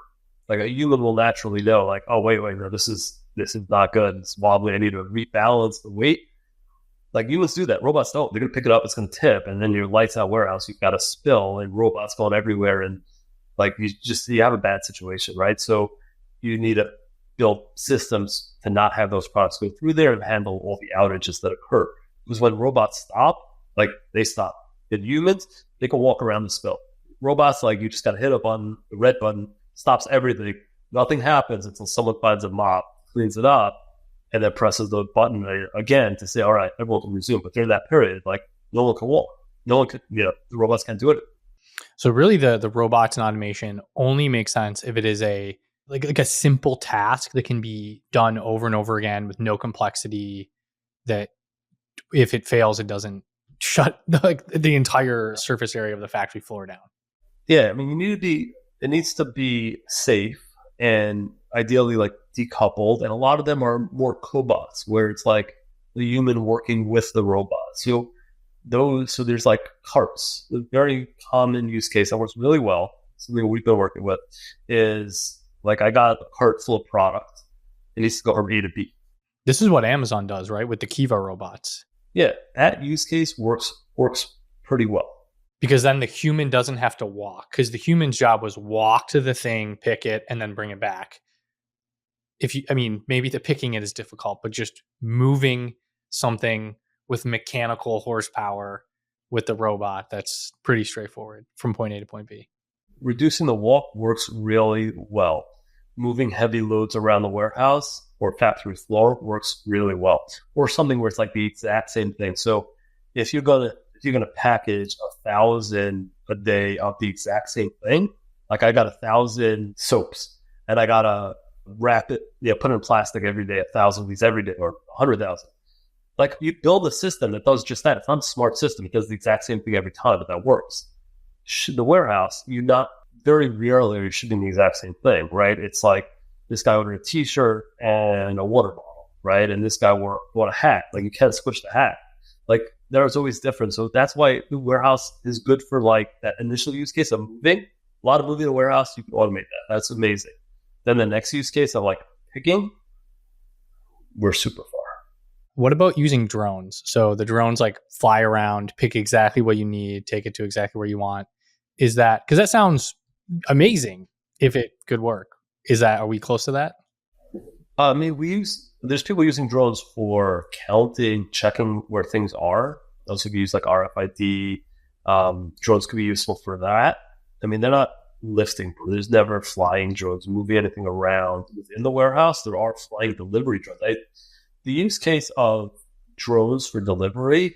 Like a human will naturally know, like, oh, wait, no, this is not good. It's wobbly. I need to rebalance the weight. Like humans do that. Robots don't. They're going to pick it up. It's going to tip. And then your lights out warehouse, you've got a spill and robots going everywhere. And like you have a bad situation, right? So you need to build systems to not have those products go through there and handle all the outages that occur. Because when robots stop, like they stop. And humans, they can walk around the spill. robots, like you just got to hit a button, the red button stops everything. Nothing happens until someone finds a mop, cleans it up, and then presses the button again to say, all right, everyone can resume. But during that period, like no one can walk. No one could, the robots can't do it. So really the robots and automation only makes sense if it is a like a simple task that can be done over and over again with no complexity, that if it fails, it doesn't shut like the entire surface area of the factory floor down. Yeah, I mean, it needs to be safe and ideally like decoupled. And a lot of them are more cobots where it's like the human working with the robot. So there's like carts. The very common use case that works really well, something we've been working with, is like I got a cart full of product. It needs to go from A to B. This is what Amazon does, right? With the Kiva robots. Yeah, that use case works pretty well. Because then the human doesn't have to walk, because the human's job was walk to the thing, pick it, and then bring it back. Maybe the picking it is difficult, but just moving something with mechanical horsepower with the robot, that's pretty straightforward from point A to point B. Reducing the walk works really well. Moving heavy loads around the warehouse or factory floor works really well. Or something where it's like the exact same thing. So if you're gonna package 1,000 a day of the exact same thing, like I got 1,000 soaps and I gotta wrap it, put it in plastic every day, 1,000 of these every day, or 100,000. Like you build a system that does just that. It's not a smart system. It does the exact same thing every time, but that works. The warehouse, very rarely are you shipping the exact same thing, right? It's like this guy ordered a t-shirt and a water bottle, right? And this guy bought a hat. Like you can't switch the hat. Like there's always different. So that's why the warehouse is good for like that initial use case of moving. A lot of moving in the warehouse, you can automate that. That's amazing. Then the next use case of like picking, we're super far. What about using drones? So the drones like fly around, pick exactly what you need, take it to exactly where you want. Is that, because that sounds amazing if it could work. Are we close to that? There's people using drones for counting, checking where things are. Those could be used like RFID. Drones could be useful for that. I mean, they're not lifting. There's never flying drones moving anything around within the warehouse. There are flying delivery drones. The use case of drones for delivery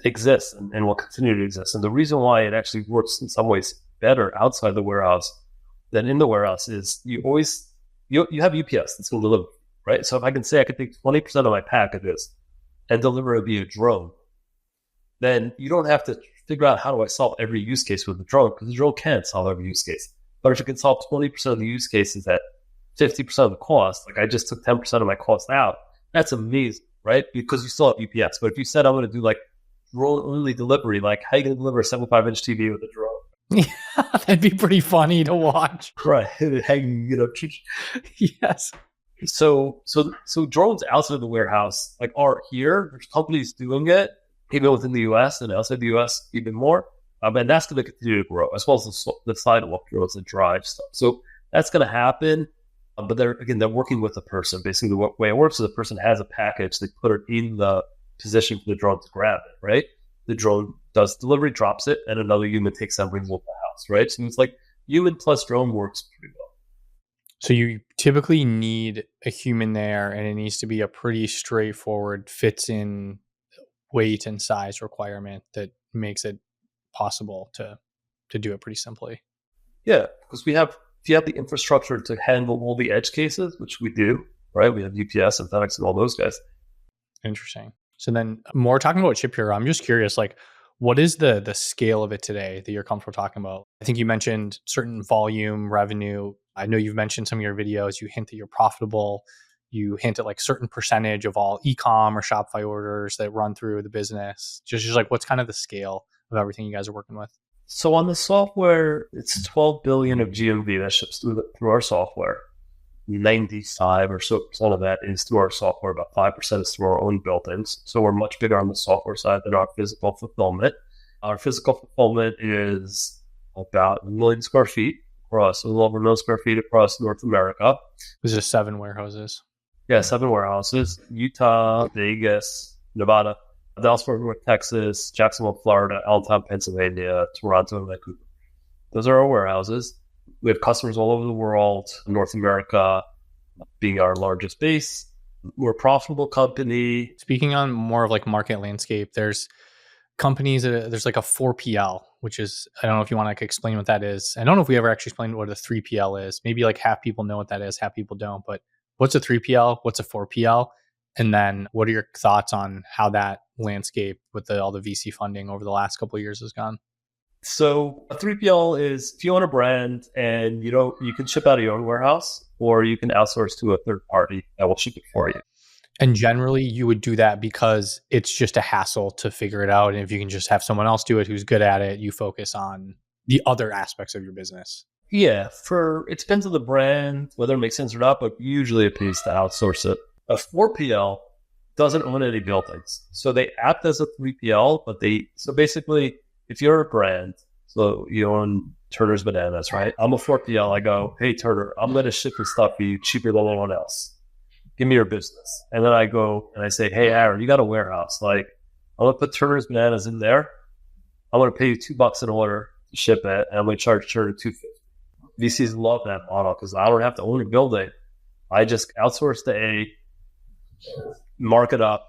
exists and will continue to exist. And the reason why it actually works in some ways better outside the warehouse than in the warehouse is you have UPS that's going to deliver, right? So if I can say I could take 20% of my packages and deliver it via drone, then you don't have to figure out how do I solve every use case with the drone, because the drone can't solve every use case. But if you can solve 20% of the use cases at 50% of the cost, like I just took 10% of my cost out, that's amazing, right? Because you still have UPS. But if you said I'm going to do like drone-only delivery, like how are you going to deliver a 75-inch TV with a drone? Yeah, that'd be pretty funny to watch. Right. Yes. So drones outside the warehouse like are here. There's companies doing it, even within the US and outside the US even more. And that's going to continue to grow, as well as the sidewalk drones that drive stuff. So that's going to happen. But they're working with a person. Basically, the way it works is the person has a package. They put it in the position for the drone to grab it, right? The drone does delivery, drops it, and another human takes that and brings it to the house, right? So it's like human plus drone works pretty well. So you typically need a human there, and it needs to be a pretty straightforward, fits in weight and size requirement that makes it possible to do it pretty simply. Yeah, because if you have the infrastructure to handle all the edge cases, which we do, right? We have UPS and FedEx and all those guys. Interesting. So then more talking about ShipHero, I'm just curious, like what is the scale of it today that you're comfortable talking about? I think you mentioned certain volume, revenue. I know you've mentioned some of your videos. You hint that you're profitable. You hint at like certain percentage of all ecom or Shopify orders that run through the business. Just like what's kind of the scale of everything you guys are working with? So on the software, it's 12 billion of GMV that ships through our software. 95 or so percent of that is through our software. About 5% is through our own built-ins. So we're much bigger on the software side than our physical fulfillment. Our physical fulfillment is about 1 million square feet across, a little over 1 million square feet across North America. There's just 7 warehouses. Yeah, 7 warehouses. Utah, Vegas, Nevada, Dallas-Fort Worth, Texas, Jacksonville, Florida, Allentown, Pennsylvania, Toronto, and Vancouver. Those are our warehouses. We have customers all over the world, North America being our largest base. We're a profitable company. Speaking on more of like market landscape, there's companies that there's like a 4PL, which is, I don't know if you want to like explain what that is. I don't know if we ever actually explained what a 3PL is. Maybe like half people know what that is, half people don't. But what's a 3PL? What's a 4PL? And then what are your thoughts on how that landscape with all the VC funding over the last couple of years has gone? So a 3PL is if you own a brand and you can ship out of your own warehouse, or you can outsource to a third party that will ship it for you. And generally you would do that because it's just a hassle to figure it out. And if you can just have someone else do it who's good at it, you focus on the other aspects of your business. Yeah, it depends on the brand, whether it makes sense or not, but usually it pays to outsource it. A 4PL doesn't own any buildings. So they act as a 3PL, so basically, if you're a brand, so you own Turner's Bananas, right? I'm a 4PL. I go, hey, Turner, I'm going to ship your stuff for you cheaper than anyone else. Give me your business. And then I go and I say, hey, Aaron, you got a warehouse. Like, I'm going to put Turner's Bananas in there. I'm going to pay you $2 an order to ship it, and I'm going to charge Turner $2.50. VCs love that model because I don't have to own a building. I just outsource to A, mark it up.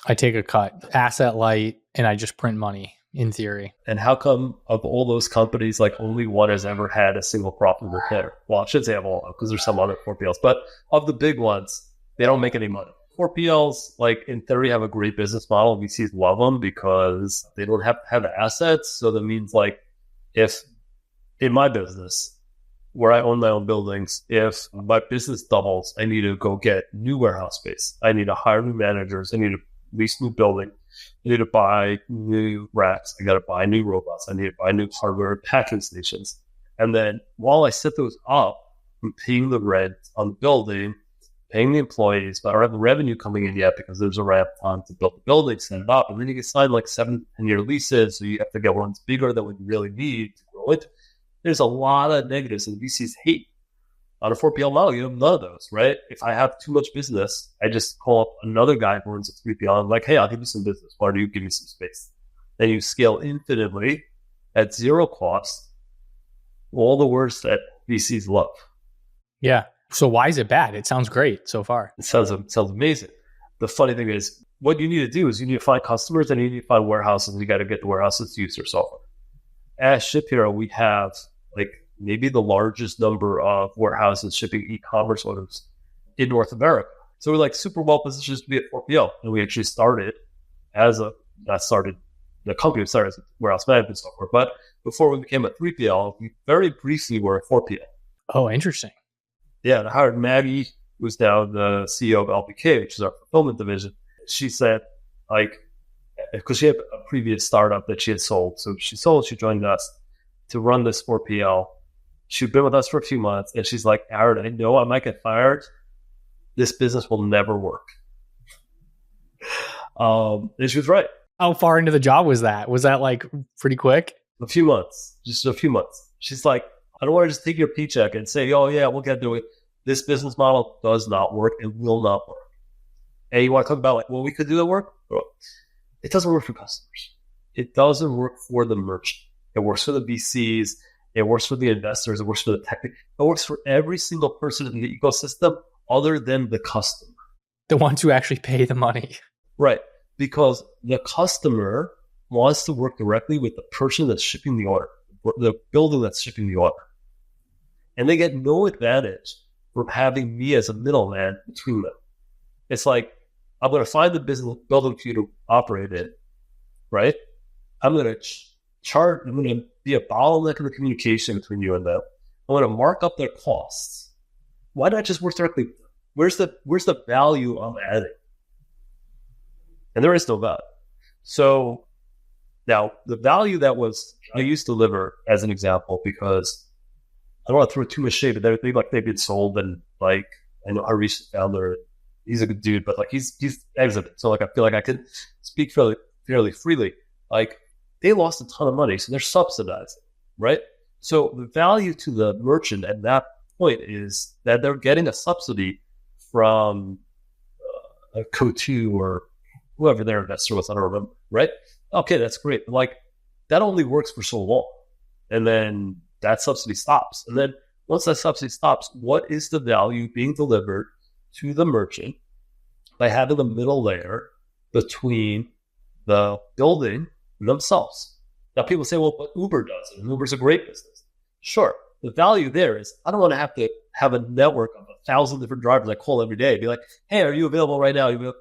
I take a cut, asset light, and I just print money in theory. And how come of all those companies, like only one has ever had a single profitable quarter? Well, I should say of all, because there's some other 4PLs, but of the big ones, they don't make any money. 4PLs, like in theory, have a great business model. VCs love them because they don't have to have assets. So that means like if in my business, where I own my own buildings, if my business doubles, I need to go get new warehouse space. I need to hire new managers. I need to lease new building. I need to buy new racks. I got to buy new robots. I need to buy new hardware and packing stations. And then while I set those up, I'm paying the rent on the building, paying the employees, but I don't have the revenue coming in yet because there's a ramp time to build the building, set it up. And then you can sign like 7-10-year leases. So you have to get ones bigger than what you really need to grow it. There's a lot of negatives and VCs hate. On a 4PL model, you have none of those, right? If I have too much business, I just call up another guy who runs a 3PL. I'm like, hey, I'll give you some business. Why don't you give me some space? Then you scale infinitely at zero cost. All the words that VCs love. Yeah. So why is it bad? It sounds great so far. It sounds amazing. The funny thing is, what you need to do is you need to find customers and you need to find warehouses. You got to get the warehouses to use your software. At ShipHero, we have like maybe the largest number of warehouses shipping e-commerce orders in North America. So we're like super well positioned to be at 4PL. And we actually started the company started as a warehouse management software. But before we became a 3PL, we very briefly were a 4PL. Oh, interesting. Yeah, and I hired Maggie, who's now the CEO of LPK, which is our fulfillment division. She said, like, because she had a previous startup that she had sold. So she joined us to run this 4PL. She'd been with us for a few months, and she's like, Aaron, I know I might get fired. This business will never work. And she was right. How far into the job was that? Was that like pretty quick? Just a few months. She's like, I don't want to just take your paycheck and say, oh yeah, we'll get to it. This business model does not work. It will not work. And you want to talk about like, well, we could do that work? It doesn't work for customers. It doesn't work for the merchant. It works for the VCs. It works for the investors. It works for the tech. It works for every single person in the ecosystem other than the customer. The ones who actually pay the money. Right. Because the customer wants to work directly with the person that's shipping the order, the building that's shipping the order. And they get no advantage from having me as a middleman between them. It's like, I'm going to find the business building for you to operate it, right? I'm going to I'm going to be a bottleneck in the communication between you and them. I'm going to mark up their costs. Why not just work directly with them? Where's the value I'm adding? And there is no value. So now the value that I used to deliver as an example, because I don't want to throw too much shade, but they've been sold, and like I know our recent founder, he's a good dude, but like he's exited. So like I feel like I can speak fairly freely. Like they lost a ton of money, so they're subsidizing, right? So the value to the merchant at that point is that they're getting a subsidy from a Co2 or whoever their investor was, I don't remember, right? Okay, that's great. But like that only works for so long. And then that subsidy stops. And then once that subsidy stops, what is the value being delivered to the merchant by having a middle layer between the building and themselves? Now, people say, well, but Uber does it, and Uber's a great business. Sure. The value there is I don't want to have a network of 1,000 different drivers I call every day. Be like, hey, are you available right now?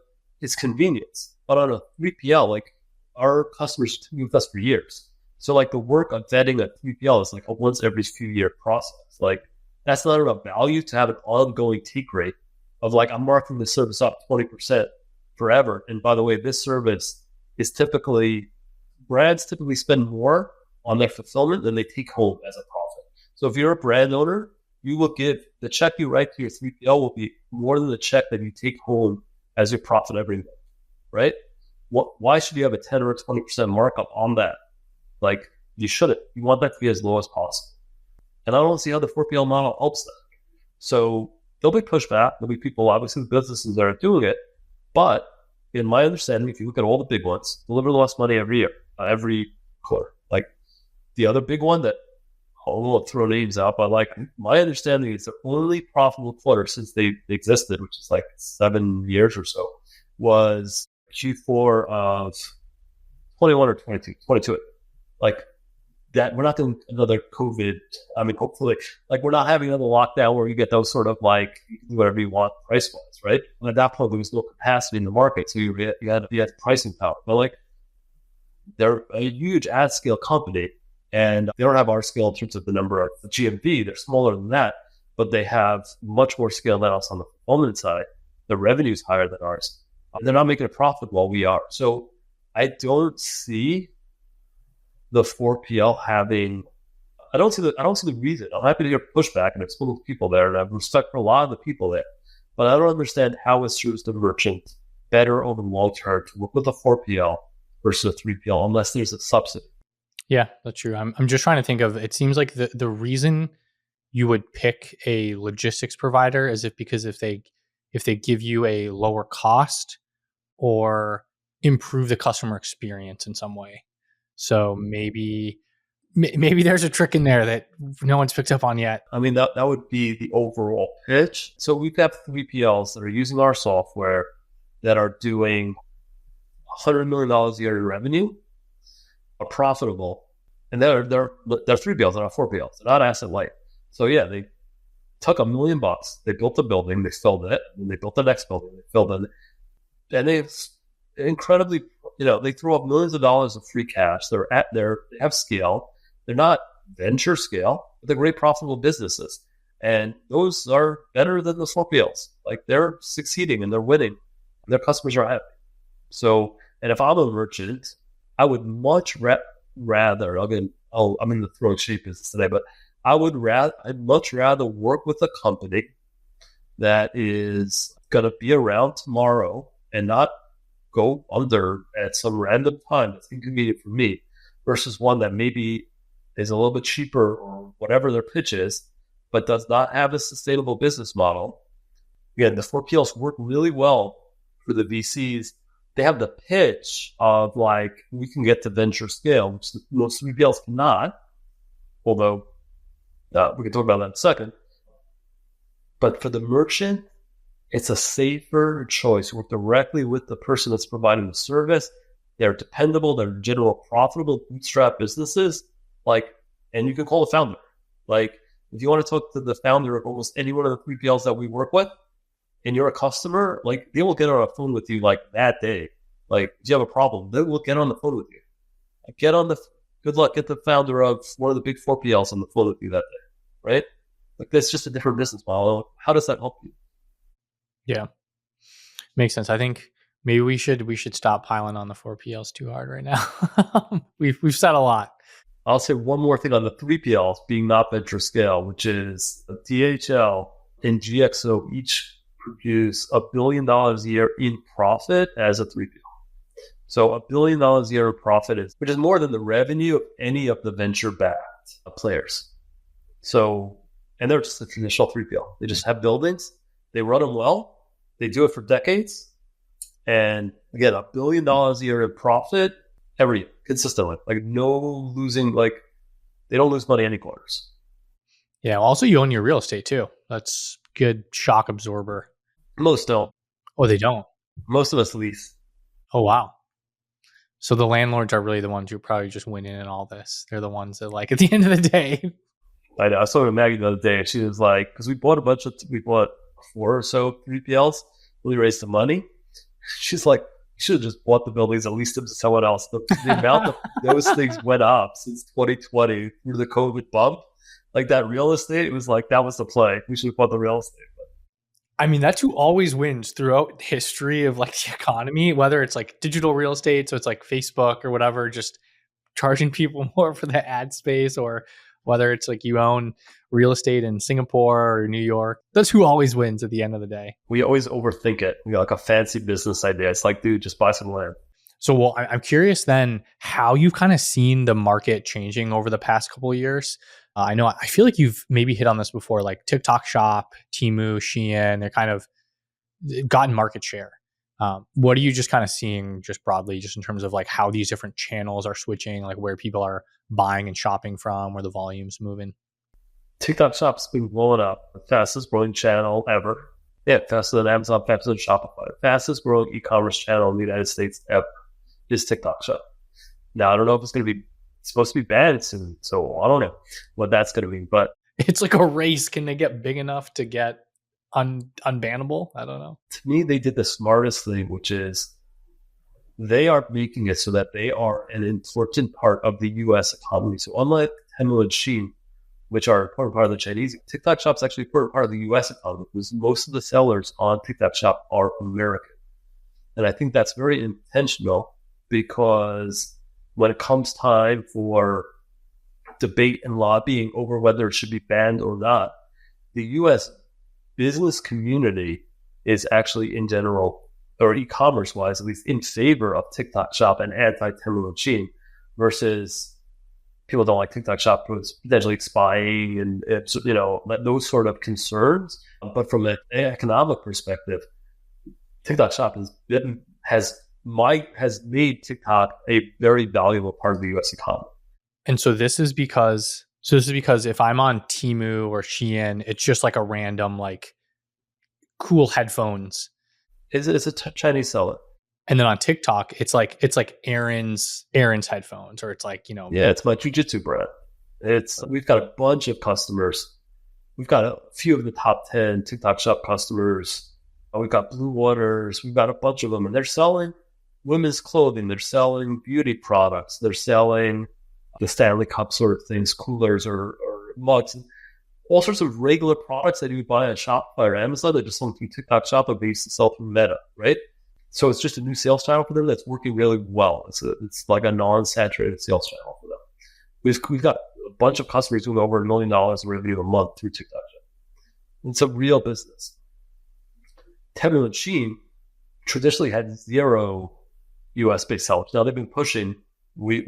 It's convenience. But on a 3PL, like our customers have been with us for years. So like the work of vetting a 3PL is like a once every few year process. Like that's not enough value to have an ongoing take rate of like, I'm marking the service up 20% forever. And by the way, this service is brands typically spend more on their fulfillment than they take home as a profit. So if you're a brand owner, you will give the check you write to your 3PL will be more than the check that you take home as your profit every month, right? Why should you have a 10 or a 20% markup on that? Like you shouldn't. You want that to be as low as possible. And I don't see how the 4PL model helps that. So there'll be pushback. There'll be people, obviously the businesses that are doing it. But in my understanding, if you look at all the big ones, deliver less money every year, every quarter. Like the other big one that I won't throw names out, but like my understanding is the only profitable quarter since they existed, which is like 7 years or so, was Q4 of 21 or 22. Like that, we're not doing another COVID. I mean, hopefully, like we're not having another lockdown where you get those sort of like you can do whatever you want price wise, right? And at that point, there was no capacity in the market, so you had pricing power. But like they're a huge ad scale company, and they don't have our scale in terms of the number of the GMV. They're smaller than that, but they have much more scale than us on the fulfillment side. The revenue is higher than ours. They're not making a profit while we are. So I don't see the 4PL having. I don't see the reason. I'm happy to hear pushback, and I've spoken to people there, and I have respect for a lot of the people there. But I don't understand how it serves the merchant better over the long term to work with a 4PL versus a 3PL, unless there's a subsidy. Yeah, that's true. I'm just trying to think of. It seems like the reason you would pick a logistics provider is because if they give you a lower cost or improve the customer experience in some way. So maybe there's a trick in there that no one's picked up on yet. I mean, that would be the overall pitch. So we've got 3PLs that are using our software that are doing $100 million a year in revenue, are profitable, and they're 3PLs, they're not 4PLs, they're not asset light. So yeah, they took $1 million, they built a building, they filled it, and they built the next building, they filled it, and they've incredibly, they throw up millions of dollars of free cash. They have scale. They're not venture scale, but they're great profitable businesses, and those are better than the 4PLs. Like they're succeeding and they're winning, and their customers are happy. So, and if I'm a merchant, I would much rather. Again, I'm in the throwing shape business today, but I'd much rather work with a company that is going to be around tomorrow and not go under at some random time that's inconvenient for me, versus one that maybe is a little bit cheaper or whatever their pitch is, but does not have a sustainable business model. Again, the 4PLs work really well for the VCs. They have the pitch of like, we can get to venture scale, which most 3PLs cannot, although we can talk about that in a second. But for the merchant, it's a safer choice. Work directly with the person that's providing the service. They're dependable. They're general profitable bootstrap businesses. Like, and you can call the founder. Like, if you want to talk to the founder of almost any one of the 3PLs that we work with, and you're a customer, like they will get on a phone with you like that day. Like, if you have a problem, they will get on the phone with you. Good luck, get the founder of one of the big 4PLs on the phone with you that day, right? Like, that's just a different business model. How does that help you? Yeah, makes sense. I think maybe we should stop piling on the 4PLs too hard right now. We've said a lot. I'll say one more thing on the 3PLs being not venture scale, which is DHL and GXO each produce $1 billion a year in profit as a 3PL. So $1 billion a year of profit which is more than the revenue of any of the venture-backed players. So, and they're just a traditional 3PL. They just have buildings. They run them well. They do it for decades. And again, $1 billion a year in profit every year, consistently. Like no losing, like They don't lose money any quarters. Yeah. Also, you own your real estate too. That's good shock absorber. Most don't. Oh, they don't. Most of us lease. Oh, wow. So the landlords are really the ones who probably just win in all this. They're the ones that, like, at the end of the day. I know. I was talking to Maggie the other day, and she was like, because we bought 4 or so 3PLs. We raised the money. She's like, you should have just bought the buildings and leased them to someone else. The amount of those things went up since 2020 through the COVID bump. Like that real estate, it was like, that was the play. We should have bought the real estate. I mean, that's who always wins throughout history of like the economy, whether it's like digital real estate, so it's like Facebook or whatever, just charging people more for the ad space, or whether it's like you own real estate in Singapore or New York. That's who always wins at the end of the day. We always overthink it. We got like a fancy business idea. It's like, dude, just buy some land. So, well, I'm curious then how you've kind of seen the market changing over the past couple of years. I know, I feel like you've maybe hit on this before, like TikTok Shop, Temu, Shein, they're kind of gotten market share. What are you just kind of seeing just broadly, just in terms of like how these different channels are switching, like where people are buying and shopping from, where the volume's moving? TikTok Shop's been blowing up. The fastest growing channel ever. Yeah, faster than Amazon, faster than Shopify. The fastest growing e-commerce channel in the United States ever is TikTok Shop. Now, I don't know if it's supposed to be banned soon, so I don't know what that's going to be. But it's like a race. Can they get big enough to get unbannable? I don't know. To me, they did the smartest thing, which is they are making it so that they are an important part of the U.S. economy. So unlike Temu and Shein, which are an important part of the Chinese, TikTok Shop's actually an important part of the U.S. economy because most of the sellers on TikTok Shop are American. And I think that's very intentional because when it comes time for debate and lobbying over whether it should be banned or not, the U.S. business community is actually in general, or e-commerce wise, at least in favor of TikTok Shop and anti-Temu and Shein versus people don't like TikTok Shop because potentially spying and those sort of concerns. But from an economic perspective, TikTok Shop has made TikTok a very valuable part of the U.S. economy. And so this is because if I'm on Temu or Shein, it's just like a random like cool headphones. It's a Chinese seller. And then on TikTok, it's like Aaron's headphones, or it's like, Yeah, it's my Jiu-Jitsu brand. We've got a bunch of customers. We've got a few of the top 10 TikTok Shop customers. We've got Blue Waters. We've got a bunch of them, and they're selling women's clothing. They're selling beauty products. They're selling the Stanley Cup sort of things, coolers or mugs, and all sorts of regular products that you would buy on Shopify or Amazon. They're just selling through TikTok Shop, but they used to sell through Meta, right? So it's just a new sales channel for them that's working really well. It's like a non-saturated sales channel for them. We've got a bunch of customers doing over $1 million in revenue a month through TikTok Shop. It's a real business. Temu and Shein traditionally had 0 US-based sellers. Now they've been pushing. We're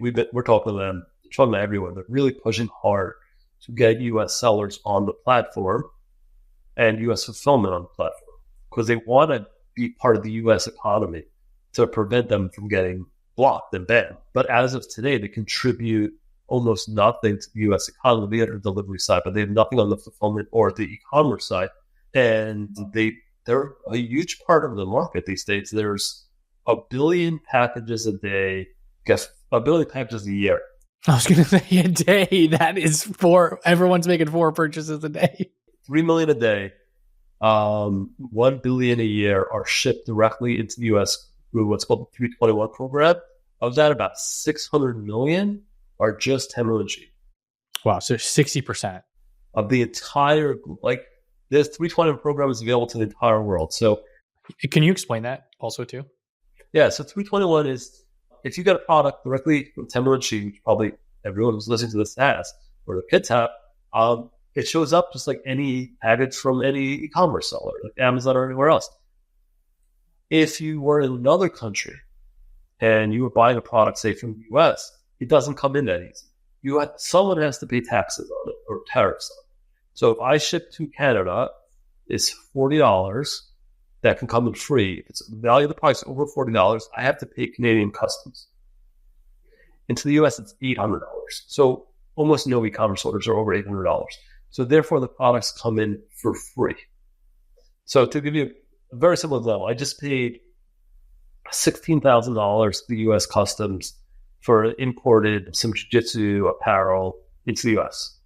talking to them, talking to everyone. They're really pushing hard to get US sellers on the platform and US fulfillment on the platform because they want to be part of the US economy to prevent them from getting blocked and banned. But as of today, they contribute almost nothing to the US economy at the delivery side, but they have nothing on the fulfillment or the e-commerce side. And they're a huge part of the market these days. There's 1 billion packages a day, guess 1 billion packages a year. I was going to say a day. That is everyone's making 4 purchases a day. 3 million a day. 1 billion a year are shipped directly into the U.S. through what's called the 321 program. Of that, about 600 million are just Temu and Shein. Wow, so 60% of the entire, like this 321 program is available to the entire world. So, can you explain that also too? Yeah, so 321 is if you get a product directly from Temu and Shein, which probably everyone who's listening to this has, or the kids have, it shows up just like any package from any e-commerce seller, like Amazon or anywhere else. If you were in another country and you were buying a product, say from the US, it doesn't come in that easy. Someone has to pay taxes on it or tariffs on it. So if I ship to Canada, it's $40 that can come in free. If it's the value of the price over $40, I have to pay Canadian customs. Into the US, it's $800. So almost no e-commerce orders are over $800. So therefore, the products come in for free. So to give you a very simple example, I just paid $16,000 to the U.S. Customs for imported some Jiu-Jitsu apparel into the U.S.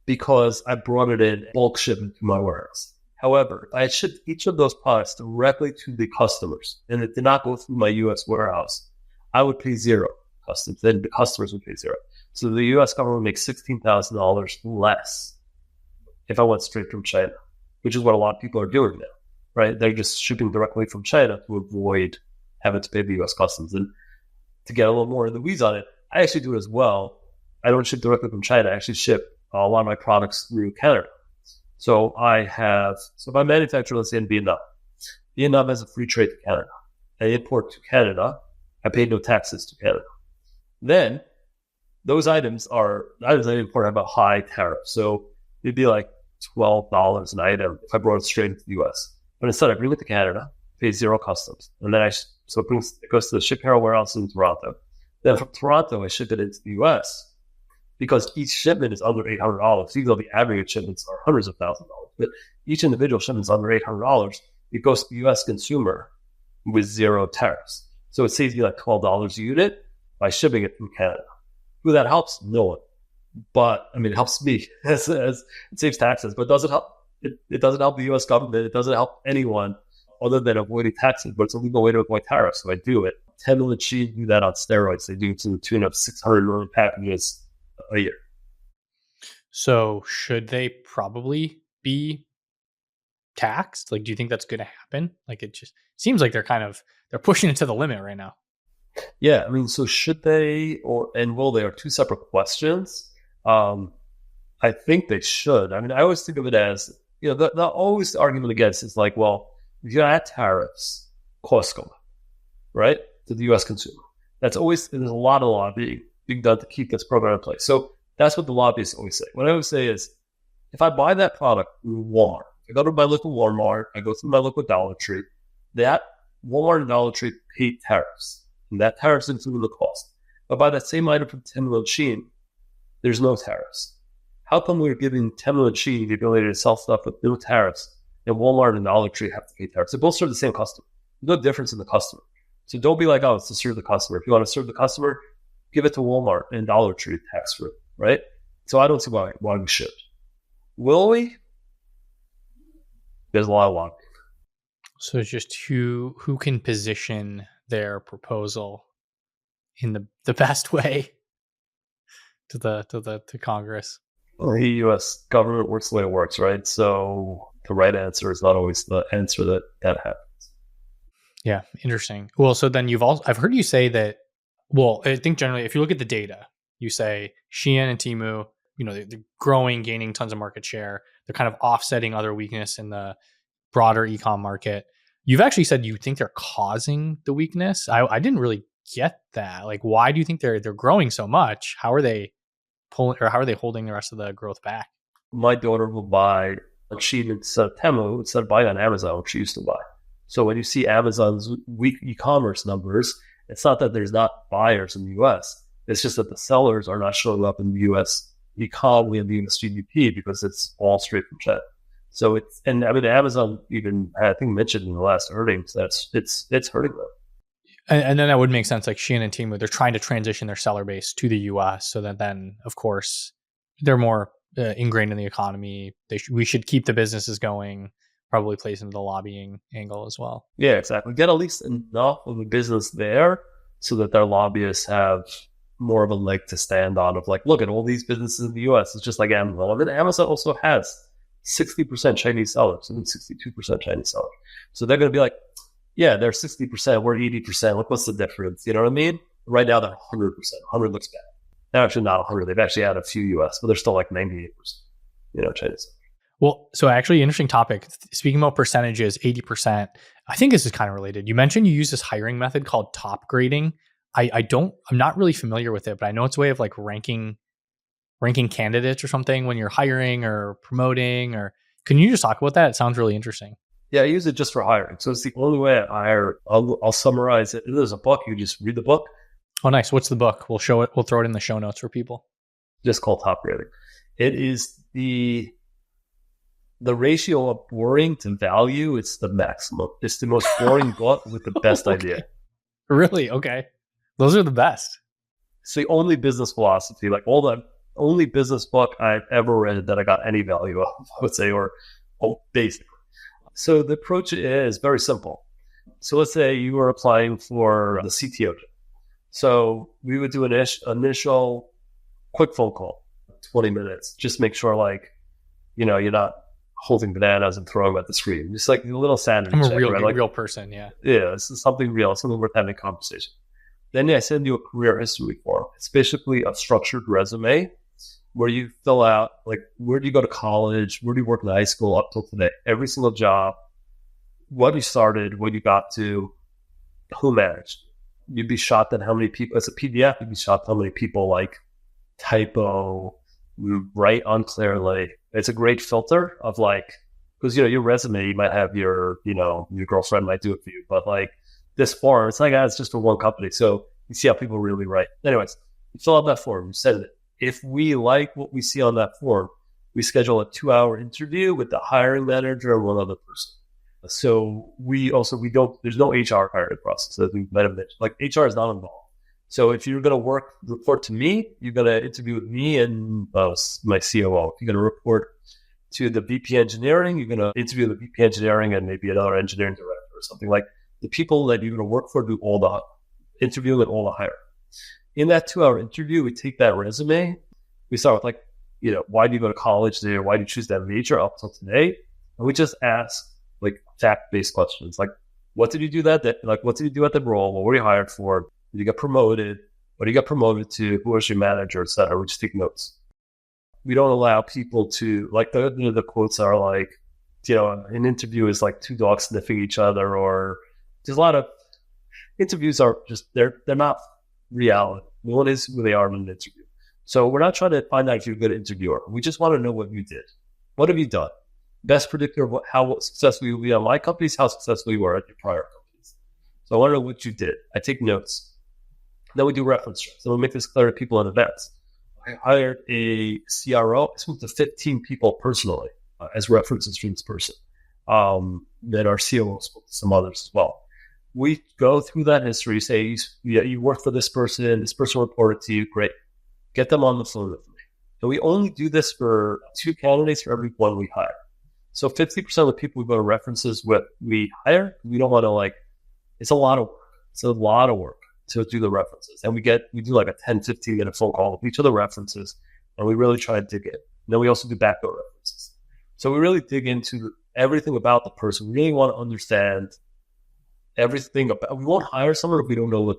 because I brought it in bulk shipment to my warehouse. However, I had shipped each of those products directly to the customers, and it did not go through my U.S. warehouse. I would pay zero customs, then the customers would pay zero. So the U.S. government makes $16,000 less if I went straight from China, which is what a lot of people are doing now, right? They're just shipping directly from China to avoid having to pay the U.S. customs. And to get a little more in the weeds on it, I actually do it as well. I don't ship directly from China. I actually ship a lot of my products through Canada. So if I manufacture, let's say in Vietnam, Vietnam has a free trade to Canada. I import to Canada. I pay no taxes to Canada. Then those items I import have a high tariff. So it'd be like $12 an item if I brought it straight into the US. But instead, I bring it to Canada, pay zero customs. And then it goes to the ShipHero's warehouse in Toronto. Then from Toronto, I ship it into the US because each shipment is under $800. Even though the aggregate shipments are hundreds of thousands of dollars, but each individual shipment is under $800. It goes to the US consumer with zero tariffs. So it saves you like $12 a unit by shipping it from Canada. Who that helps? No one. But I mean, it helps me as it saves taxes, but does it help? It doesn't help the U.S. government. It doesn't help anyone other than avoiding taxes, but it's a legal way to avoid tariffs. So I do it. Temu and Shein do that on steroids. They do it to the tune of 600 million packages a year. So should they probably be taxed? Like, do you think that's going to happen? Like, it just seems like they're pushing it to the limit right now. Yeah, I mean, so should they and will they are two separate questions. I think they should. I mean, I always think of it as, the argument against is like, well, if you add tariffs, costs go up, right, to the U.S. consumer. There's a lot of lobbying being done to keep this program in place. So that's what the lobbyists always say. What I always say is, if I buy that product through Walmart, I go to my local Walmart, I go through my local Dollar Tree, that Walmart and Dollar Tree pay tariffs, and that tariffs include the cost. But buy that same item from Temu and Shein, there's no tariffs. How come we're giving Temu and Shein the ability to sell stuff with no tariffs, and Walmart and Dollar Tree have to pay tariffs? They both serve the same customer. There's no difference in the customer. So don't be like, oh, it's to serve the customer. If you want to serve the customer, give it to Walmart and Dollar Tree tax-free, right? So I don't see why we should. Will we? There's a lot of lobbying. So it's just who can position their proposal in the best way to Congress. Well, the U.S. government works the way it works, right? So the right answer is not always the answer that happens. Yeah, interesting. Well, so then I've heard you say that. Well, I think generally, if you look at the data, you say Shein and Temu, they're growing, gaining tons of market share. They're kind of offsetting other weakness in the broader ecom market. You've actually said you think they're causing the weakness. I didn't really get that. Like, why do you think they're growing so much? How are they holding the rest of the growth back? My daughter will buy on Shein instead of Temu, instead of buying on Amazon, which she used to buy. So when you see Amazon's weak e-commerce numbers, it's not that there's not buyers in the U.S. It's just that the sellers are not showing up in the U.S. economy and the U.S. GDP because it's all straight from China. So Amazon even, I think, mentioned in the last earnings that it's hurting them. And then that would make sense. Like Shein and Temu, they're trying to transition their seller base to the U.S. so that then, of course, they're more ingrained in the economy. We should keep the businesses going. Probably plays into the lobbying angle as well. Yeah, exactly. Get at least enough of a business there so that their lobbyists have more of a leg to stand on. Of like, look at all these businesses in the U.S. It's just like Amazon. And then Amazon also has 60% Chinese sellers and 62% Chinese sellers. So they're going to be like, yeah, they're 60%, we're 80%. Look, what's the difference? You know what I mean? Right now, they're 100%. 100 looks bad. They're actually not 100. They've actually had a few U.S., but they're still like 98%, Chinese. Well, so actually, interesting topic. Speaking about percentages, 80%, I think this is kind of related. You mentioned you use this hiring method called Topgrading. I'm not really familiar with it, but I know it's a way of like ranking candidates or something when you're hiring or promoting. Or can you just talk about that? It sounds really interesting. Yeah, I use it just for hiring. So it's the only way I hire. I'll summarize it. There's a book. You just read the book. Oh, nice. What's the book? We'll show it. We'll throw it in the show notes for people. just called Topgrading. It is the ratio of boring to value. It's the maximum. It's the most boring book with the best idea. Really? Okay. Those are the best. It's the only business philosophy, like all the only business book I've ever read that I got any value of, I would say, or basically. So the approach is very simple. So let's say you were applying for the CTO job. So we would do an initial quick phone call, 20 minutes. Just make sure, like, you're not holding bananas and throwing them at the screen. Just like a little sanity check. I'm a real, right? Like, real person, yeah. Yeah, this is something real, something worth having a conversation. Then I send you a career history form. It's basically a structured resume where you fill out, like, where do you go to college? Where do you work in high school up till today? Every single job, what you started, what you got to, who managed. You'd be shocked at how many people, it's a PDF, you'd be shocked how many people like typo, write unclearly. It's a great filter of like, because, your resume, you might have your girlfriend might do it for you, but like this form, it's like, it's just for one company. So you see how people really write. Anyways, you fill out that form, you send it. If we like what we see on that form, we schedule a 2-hour interview with the hiring manager and one other person. So there's no HR hiring process, as we might have mentioned. Like, HR is not involved. So if you're going to report to me, you're going to interview with me and my COO. If you're going to report to the VP engineering, you're going to interview the VP engineering and maybe another engineering director or something. Like, the people that you're going to work for do all the interviewing and all the hiring. In that 2-hour interview, we take that resume. We start with, like, why do you go to college there? Why do you choose that major up till today? And we just ask, like, fact-based questions. Like, what did you do what did you do at the role? What were you hired for? Did you get promoted? What did you get promoted to? Who was your manager, et cetera? We just take notes. We don't allow people to, like, the quotes are like, an interview is like two dogs sniffing each other, or there's a lot of interviews are just, they're not reality. No one is who they are in an interview. So we're not trying to find out if you're a good interviewer. We just want to know what you did. What have you done? Best predictor of how successful you will be on my companies, how successful you were at your prior companies. So I want to know what you did. I take notes. Then we do reference checks. And we make this clear to people in events. I hired a CRO. I spoke to 15 people personally as references from this person. Then our COO spoke to some others as well. We go through that history, say, you work for this person reported to you, great. Get them on the phone with me. And we only do this for 2 candidates for every one we hire. So 50% of the people we go to references with, we hire. We don't want to, it's a lot of work. It's a lot of work to do the references. And we do like a 10, 15 minute phone call with each of the references. And we really try to dig in. And then we also do backdoor references. So we really dig into everything about the person. We really want to understand everything about. We won't hire someone if we don't know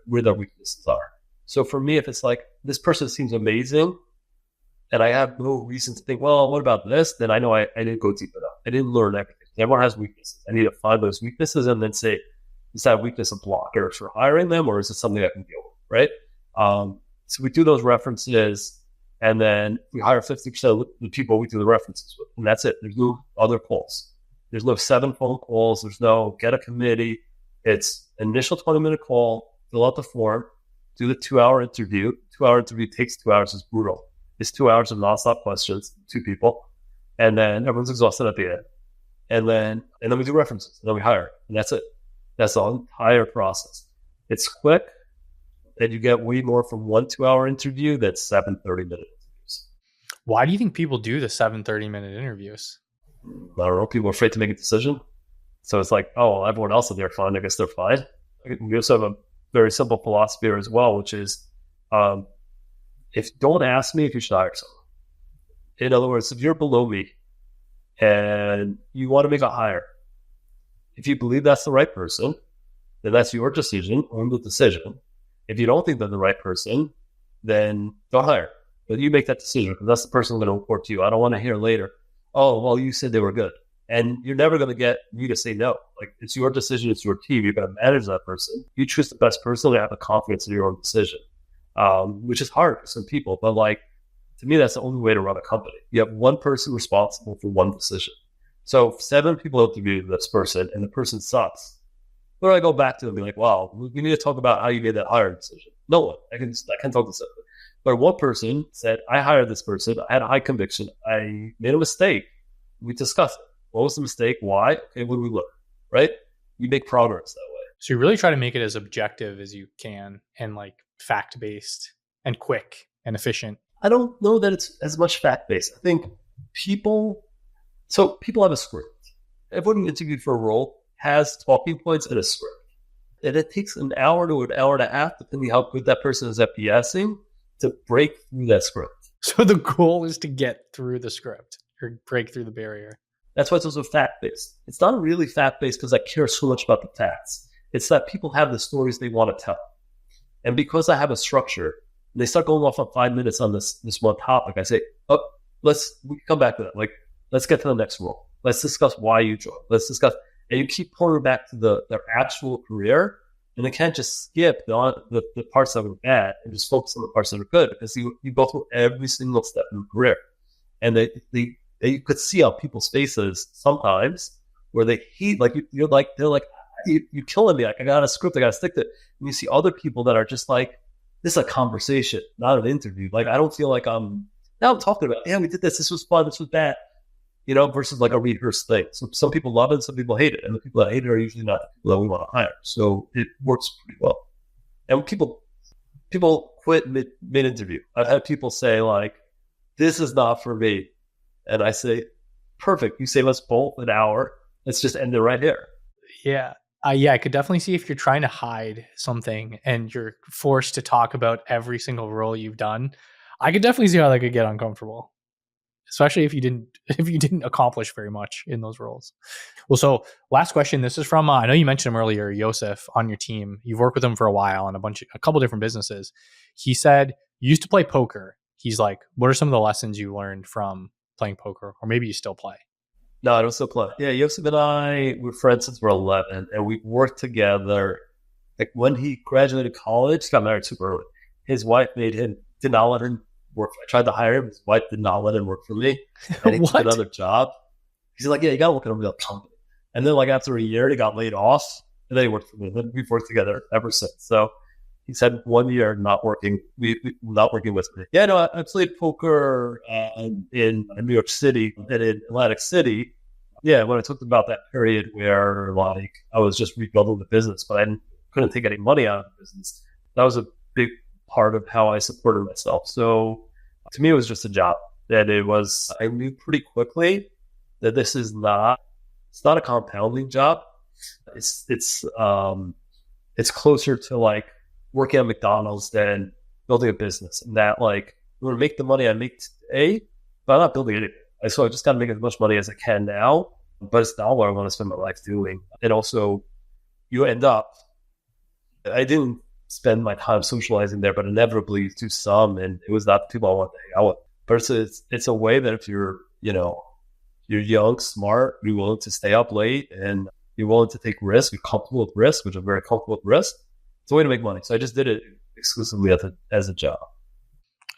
where their weaknesses are. So for me, if it's like, this person seems amazing, and I have no reason to think, well, what about this? Then I know I didn't go deep enough. I didn't learn everything. Everyone has weaknesses. I need to find those weaknesses and then say, is that weakness a blocker for hiring them, or is it something I can deal with, right? So we do those references, and then we hire 50% of the people we do the references with, and that's it. There's no other calls. There's no 7 phone calls. There's no get a committee. It's initial 20-minute call, fill out the form, do the 2-hour interview. 2-hour interview takes 2 hours. It's brutal. It's 2 hours of nonstop questions, 2 people, and then everyone's exhausted at the end. And then we do references, and then we hire, and that's it. That's the entire process. It's quick, and you get way more from 1 2-hour interview than 7 30-minute interviews. Why do you think people do the 7 30-minute interviews? I don't know. People are afraid to make a decision. So it's like, oh, well, everyone else, if they're fine, I guess they're fine. We also have a very simple philosophy here as well, which is, don't ask me if you should hire someone. In other words, if you're below me and you want to make a hire, if you believe that's the right person, then that's your decision, own the decision. If you don't think they're the right person, then don't hire. But you make that decision, because that's the person I'm going to report to you. I don't want to hear later, oh, well, you said they were good. And you're never going to get me to say no. Like, it's your decision, it's your team. You're going to manage that person. You choose the best person to have the confidence in your own decision, which is hard for some people. But to me, that's the only way to run a company. You have one person responsible for one decision. So if 7 people interview this person and the person sucks, where do I go back to and be like, wow, we need to talk about how you made that hiring decision? No one. I can talk to 7. But one person said, I hired this person. I had a high conviction. I made a mistake. We discussed it. What was the mistake? Why? Okay, what do we learn? Right? We make progress that way. So you really try to make it as objective as you can and like fact-based and quick and efficient. I don't know that it's as much fact-based. I think people have a script. Everyone interviewed for a role has talking points and a script. And it takes an hour to an hour and a half, depending how good that person is at BSing, to break through that script. So the goal is to get through the script or break through the barrier. That's why it's also fact-based. It's not really fact-based because I care so much about the facts. It's that people have the stories they want to tell. And because I have a structure, and they start going off on 5 minutes on this one topic, I say, we can come back to that. Like, let's get to the next role. Let's discuss why you joined. Let's discuss, and you keep pulling back to their actual career, and they can't just skip the parts that were bad and just focus on the parts that are good, because you go through every single step in the career. And you could see on people's faces sometimes where they hate, like they're like, you're killing me. Like, I got a script, I got to stick to it. And you see other people that are just like, this is a conversation, not an interview. Like, I don't feel like I'm talking about, yeah, we did this. This was fun. This was bad, versus like a rehearsed thing. So some people love it, some people hate it. And the people that hate it are usually not the people that we want to hire. So it works pretty well. And people quit mid-interview. I've had people say like, this is not for me. And I say, perfect. You save us both an hour. Let's just end it right here. Yeah. I could definitely see if you're trying to hide something and you're forced to talk about every single role you've done. I could definitely see how that could get uncomfortable, especially if you didn't accomplish very much in those roles. Well, so last question. This is from I know you mentioned him earlier, Yosef, on your team. You've worked with him for a while on a couple different businesses. He said you used to play poker. He's like, what are some of the lessons you learned from playing poker, or maybe you still play? No, I don't still play. Yeah, Yosef and I were friends since we're 11, and we worked together. Like when he graduated college, he got married super early. His wife did not let him work. I tried to hire him. His wife did not let him work for me. And he took another job. He's like, yeah, you got to work at a real company. And then like after a year, he got laid off, and then he worked for me. And we've worked together ever since. So he said 1 year not working with me. Yeah, no, I played poker in New York City and in Atlantic City. Yeah, when I talked about that period where like I was just rebuilding the business, but I couldn't take any money out of the business. That was a big part of how I supported myself. So to me, it was just a job. That I knew pretty quickly that it's not a compounding job. It's closer to like working at McDonald's than building a business. And that like, I'm going to make the money I make today, but I'm not building anything. So I just got to make as much money as I can now, but it's not what I want to spend my life doing. And also you end up, I didn't spend my time socializing there, but inevitably you do some, and it was not the people I want to hang out with. But it's a way that if you're young, smart, you're willing to stay up late, and you're willing to take risks, you're comfortable with risk, which I'm very comfortable with risk. It's a way to make money. So I just did it exclusively as a job.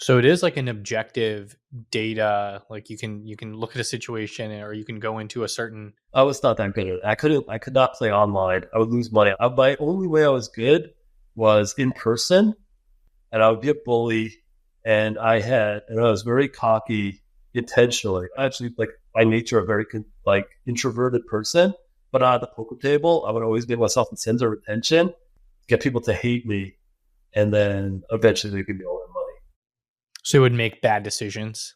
So it is like an objective data, like you can look at a situation, or you can go into a certain. I was not that good at it. I could not play online. I would lose money. My only way I was good was in person, and I would be a bully, and I was very cocky intentionally. Actually, like by nature, a very introverted person, but not at the poker table. I would always make myself in center of attention, get people to hate me, and then eventually they give me all their money. So it would make bad decisions.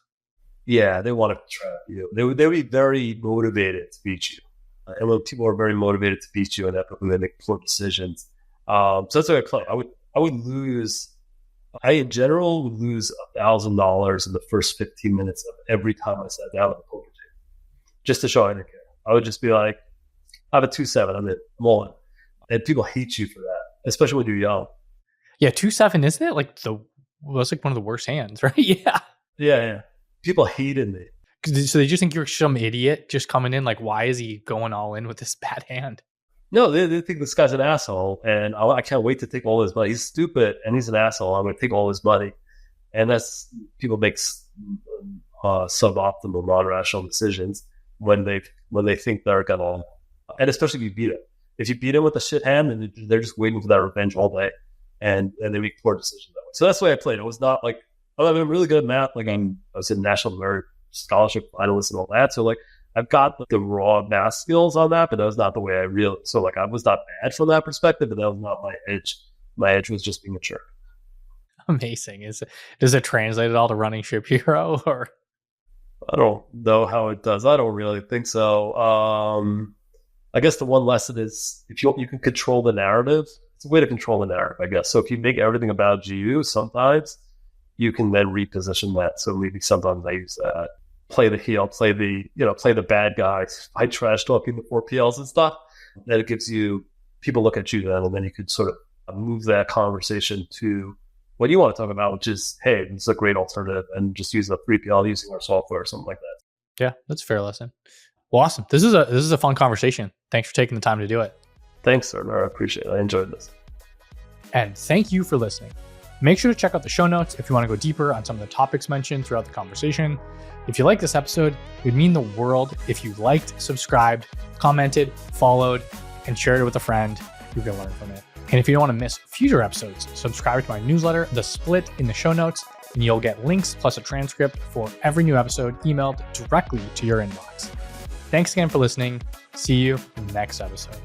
Yeah, they want to trap you. They would be very motivated to beat you. And when people are very motivated to beat you, inevitably they make poor decisions. So that's what I play. I would lose. I in general would lose $1,000 in the first 15 minutes of every time I sat down at the poker table, just to show I didn't care. I would just be like, I have a 2-7. I'm all in. And people hate you for that, especially when you're young. Yeah, 2-7, isn't it? Like was like one of the worst hands, right? Yeah. Yeah. People hated me. So they just think you're some idiot just coming in. Like, why is he going all in with this bad hand? No, they think this guy's an asshole, and I can't wait to take all his money. He's stupid, and he's an asshole. I'm going to take all his money. And that's, people make suboptimal, non-rational decisions when they think they're going to, and especially if you beat him. If you beat him with a shit hand, then they're just waiting for that revenge all day, and they make poor decisions that way. So that's the way I played. It was not like I'm really good at math. Like I was in National Merit Scholarship finalist and all that. So like I've got the raw math skills on that, but that was not the way I really. So like I was not bad from that perspective, but that was not my edge. My edge was just being a jerk. Amazing. Does it translate at all to running ShipHero or? I don't know how it does. I don't really think so. I guess the one lesson is if you can control the narrative, it's a way to control the narrative, I guess. So if you make everything about you, sometimes you can then reposition that. So maybe sometimes I use that. Play the heel, play the bad guys, fight trash talking the 4PLs and stuff. Then it gives you, people look at you then, and then you could sort of move that conversation to what you want to talk about, which is, hey, this is a great alternative, and just use the 3PL using our software or something like that. Yeah, that's a fair lesson. Well, awesome. This is a fun conversation. Thanks for taking the time to do it. Thanks, sir. I appreciate it. I enjoyed this. And thank you for listening. Make sure to check out the show notes if you want to go deeper on some of the topics mentioned throughout the conversation. If you like this episode, it would mean the world if you liked, subscribed, commented, followed, and shared it with a friend who can learn from it. And if you don't want to miss future episodes, subscribe to my newsletter, The Split, in the show notes, and you'll get links plus a transcript for every new episode emailed directly to your inbox. Thanks again for listening. See you in the next episode.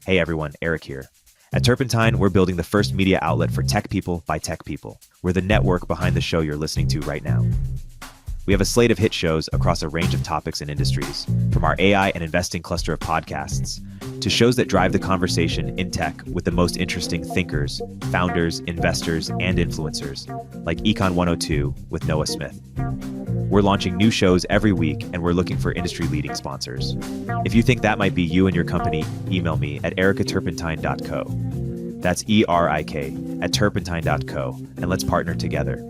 Hey everyone, Eric here. At Turpentine, we're building the first media outlet for tech people by tech people. We're the network behind the show you're listening to right now. We have a slate of hit shows across a range of topics and industries, from our AI and investing cluster of podcasts to shows that drive the conversation in tech with the most interesting thinkers, founders, investors, and influencers, like Econ 102 with Noah Smith. We're launching new shows every week, and we're looking for industry-leading sponsors. If you think that might be you and your company, email me at ericaturpentine.co. That's ERIK at turpentine.co, and let's partner together.